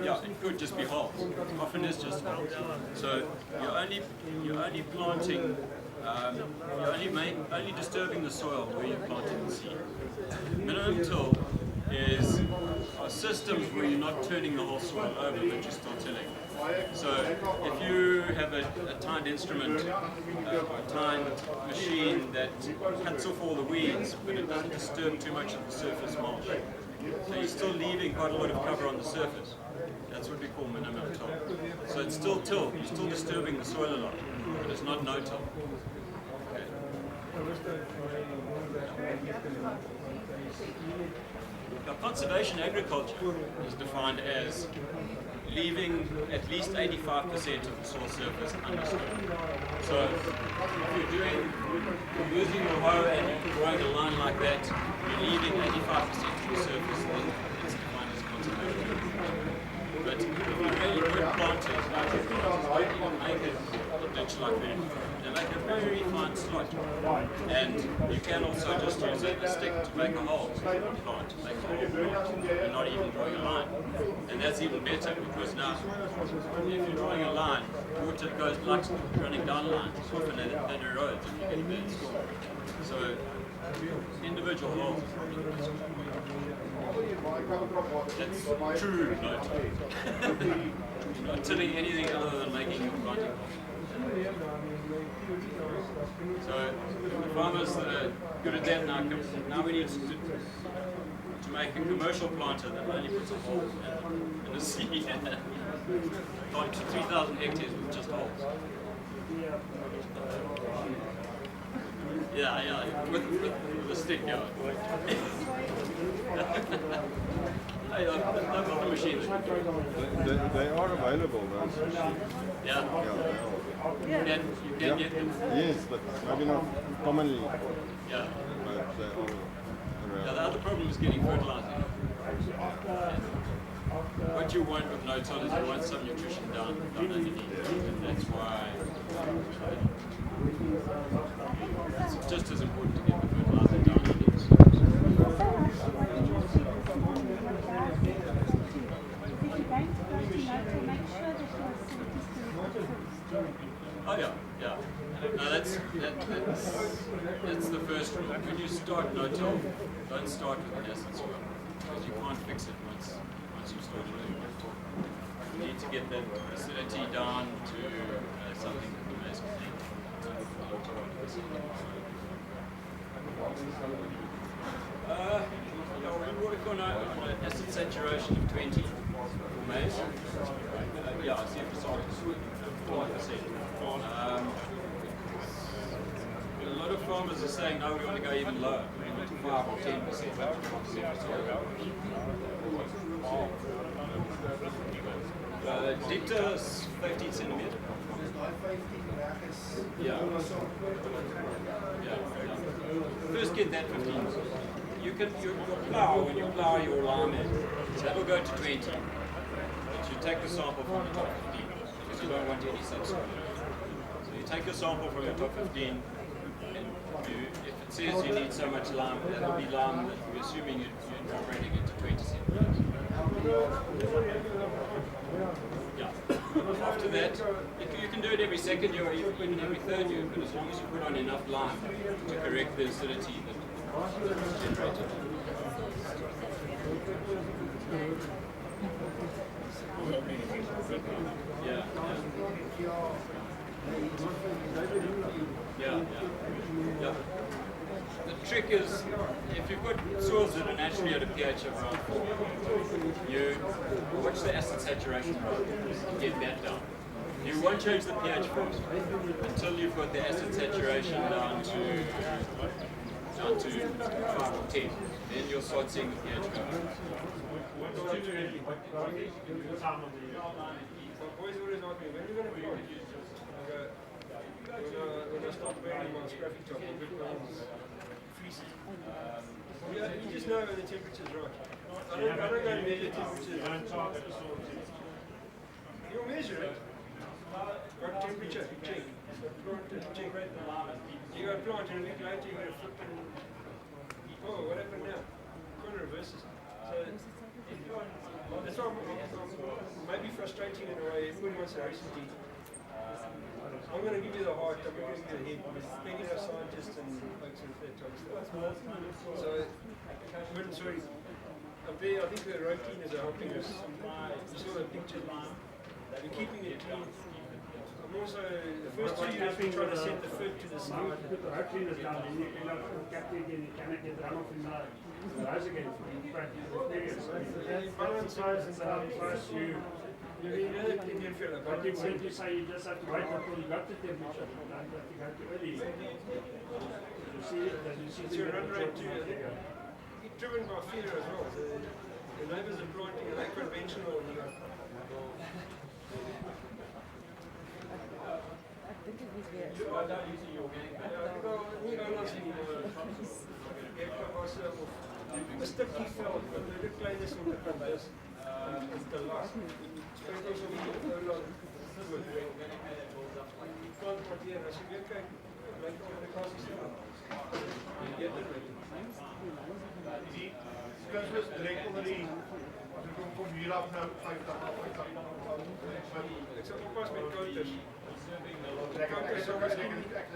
Yeah, it could just be holes. It often is just holes. So you're only planting, you're only disturbing the soil where you're planting the seed. Minimum till is systems where you're not turning the whole soil over, but you're still tilling. So if you have a tined instrument, a tined machine that cuts off all the weeds, but it doesn't disturb too much of the surface mulch, so you're still leaving quite a lot of cover on the surface. That's what we call minimum till. So it's still till, you're still disturbing the soil a lot, but it's not no till. Okay. Now, conservation agriculture is defined as leaving at least 85% of the soil surface undisturbed. So if you're using your hoe and you're drawing a line like that, you're leaving 85% of the surface, then it's defined as conservation agriculture. But if you really put planters, larger planters, you can make a ditch like that. They make a very fine slot. And you can also just use a stick to make a hole. Plant, make a hole. You're not even drawing a line. And that's even better because now, if you're drawing a line, water goes like running down lines. Often it erodes if you get a bad storm. So individual holes is probably the best. That's true no-till. Not tilling anything other than making your planting hole. So the farmers that are good at that now we need to make a commercial planter that only puts a hole in a seed. Plant 3,000 hectares with just holes. Yeah, with a stick, yeah. I've got the machine. They are available, those machines. Yeah. Yeah, You can get them. Yes, but maybe not commonly. Yeah. But they are around. Now the other problem is getting fertilizer. What you want with no-till is you want some nutrition down underneath, and that's why It's just as important to get the fertilizer down on it. Oh yeah, yeah. No, that's the first rule. When you start no-till, don't start with an acid soil, because you can't fix it once you've started doing it. You need to get that acidity down to something that the maize can eat. We work on an acid saturation of 20 for maize. Yeah, I see if it's on 4%. A lot of farmers are saying, no, we want to go even lower. We want to 5 or 10%. Dicta is 15 centimeter. Yeah. First get that 15. You can your plow, when you plow your lime in, that will go to 20. But you take the sample from the top 15 because you don't want any subsoil. So you take your sample from your top 15, and if it says you need so much lime, that will be lime that we're assuming you're incorporating it to 20 centimeters. Yeah. After that, you can do it every second year or even every third year, but as long as you put on enough lime to correct the acidity that is generated. Yeah. Yeah. The trick is, if you've got soils that are naturally at a pH of around 4, you watch the acid saturation and get that down. You won't change the pH first until you've got the acid saturation down to 5 or 10. Then you'll start seeing the pH go up. Boys always ask me, when are you going to plant? When I start wearing my scruffy top, fleecy. You just know when the temperature's right. I don't go and measure temperatures. You'll measure it. Got temperature, check. Check. You got a plant and a week later you got a flipping, oh, what happened now? Kind of reverses. So, that's why maybe frustrating in a way. Everyone wants a recipe. I'm going to give you the heart, I'm going to give you the head. Speaking of scientists and folks and that type of stuff. So, sorry, up there, I think the routines are helping us. You saw the pictures. We're keeping it clean. I'm also, the first 2 years, we're trying to set the food to the snow. Put the routine is down, and you cap it again, you cannot get run off in the rise again. Balance size and balance size, you said you say you just have to wait until you got the temperature. You don't have to go too early. You see it, then you see it's your run rate too. It's driven by fear as well. The neighbours are planting and they're conventional. And you een stukje veld, de kleine soorten van is te laag. Spreekt ons om die Ouland goed. Die plantmateriaal, als je weer kijkt, blijkt de communicatie staan. Die kunstmest direct onder die, als ik kom hier af nou 85. Ik zou oppassen met counters. Counters is ook zeker niet echt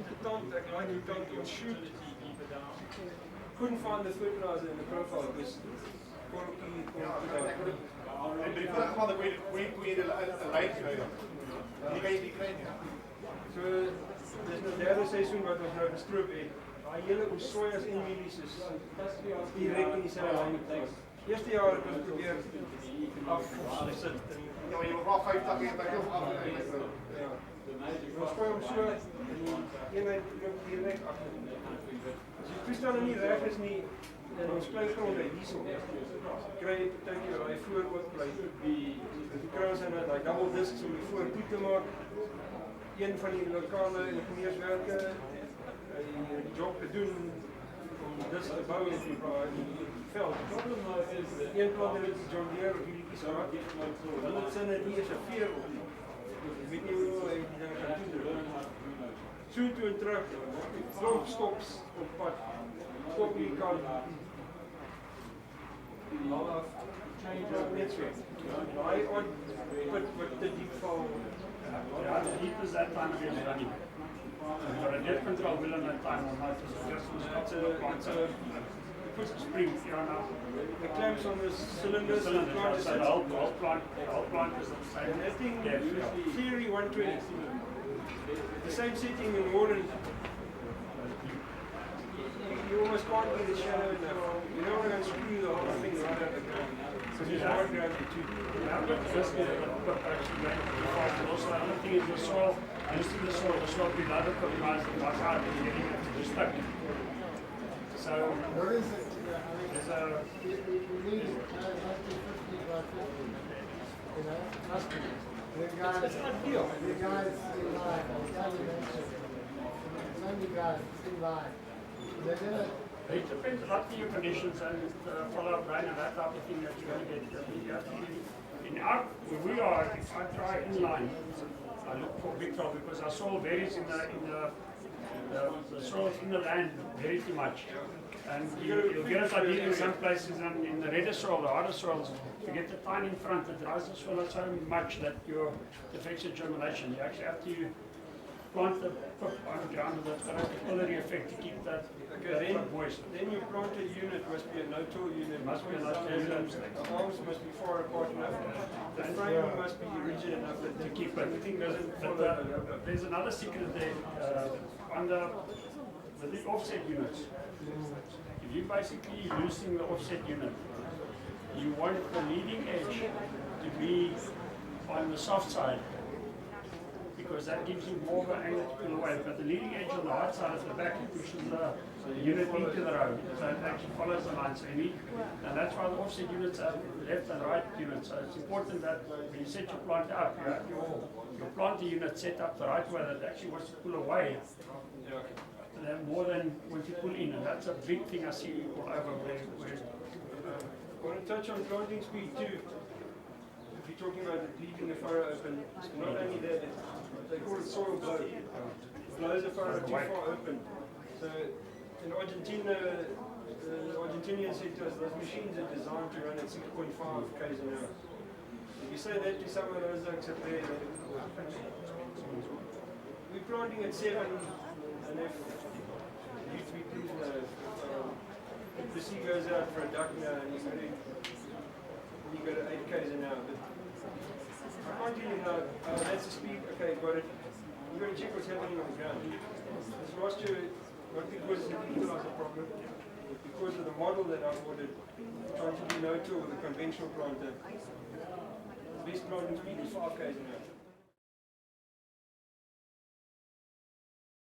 de tand. Ik like die tand to shoot. Couldn't find the fertilizer in the profile because En die vraag van de goeie lijn krijgen. Die kan je niet krijgen. So, dis nou derde seisoen wat ons nou gestroop het. Daai hele sojas en mielies is direk in dieselfde lyn geplant. Eerste jaar het ons probeer afsit. Ja, maar je moet wel 50 keer bij heel af. Ja. Ons gooi hom so en die eenheid loop direk agter. As die toestande nie reg is nie, en ons klein gronde hierso, kry jy partykeer daai vooroopbly. Die kry ons in daai double discs om die voor toe te maak. Een van die lokale ingenieurswerke die job te doen om dis te bou in die veld. Een plant het John Deere of hierdie gehad. Hulle het sinne nie eens 'n veer op nie. Ik weet niet hoe hij die dingen kan doen. Zo toe en terug, klomp stops op pad, stop die kant, half, change up net zo. Daai put wat te diep val. Ja, the deep is that time of year running. For a jet control will in that time or not, it's a push spring, you know now. The clamps on the cylinders, The cylinder, so the whole plant is the same. and that thing, Yeah. theory 120. The same setting in Warren. You almost can't get the shadow enough. You don't want to unscrew the whole thing right out of the ground. So you hard gravity too. Yeah, but this is actually going too fast. And also, the other thing is the soil, using the soil below the compromise and wash out and getting it to stuck. So, there's a. It's not deal. The guys in line, I'll tell you next year. Some of the guys in line, they're gonna. It depends a lot on your conditions and follow-up rain and that type of thing that you're going to get. You have to be, in our, where we are, if I try inline, I look for big trouble because our soil varies in the soil in the land vary too much. And you'll get it like in some places and in the redder soil, the harder soils, you get the tine in front, it dries the soil out so much that it affects your germination. You actually have to plant the pip on the ground with a capillary effect to keep that pip moist. Then your planter unit must be a no-till unit. Must be a no-till unit. The arms must be far apart enough. The frame must be rigid enough that To keep everything doesn't follow. There's another secret there with the offset units. If you're basically loosening the offset unit, you want the leading edge to be on the soft side because that gives you more of an angle to pull away. But the leading edge on the hard side at the back, it pushes the unit into the row, so it actually follows the line. So you need, and that's why the offset units are left and right units. So it's important that when you set your plant up, you have your planter unit set up the right way that actually wants to pull away more than when you pull in. And that's a big thing I see all over where I want to touch on planting speed too. If you're talking about leaving the furrow open, not only that, they call it soil blow. It blows the furrow too far open. So in Argentina, the Argentinians said to us, those machines are designed to run at 6.5 k's an hour. If you say that to some of those oaks up there, we're planting at 7, and if you three please know, if the sea goes out for a duck now and you got at 8 k's an hour. But I can't tell you now, that's the speed, okay, got it. You've got to check what's happening on the ground. This last year, not because the people was a problem, but because of the model that I ordered, trying to do no-till with a conventional planter. The best planting speed is 5 k's an hour.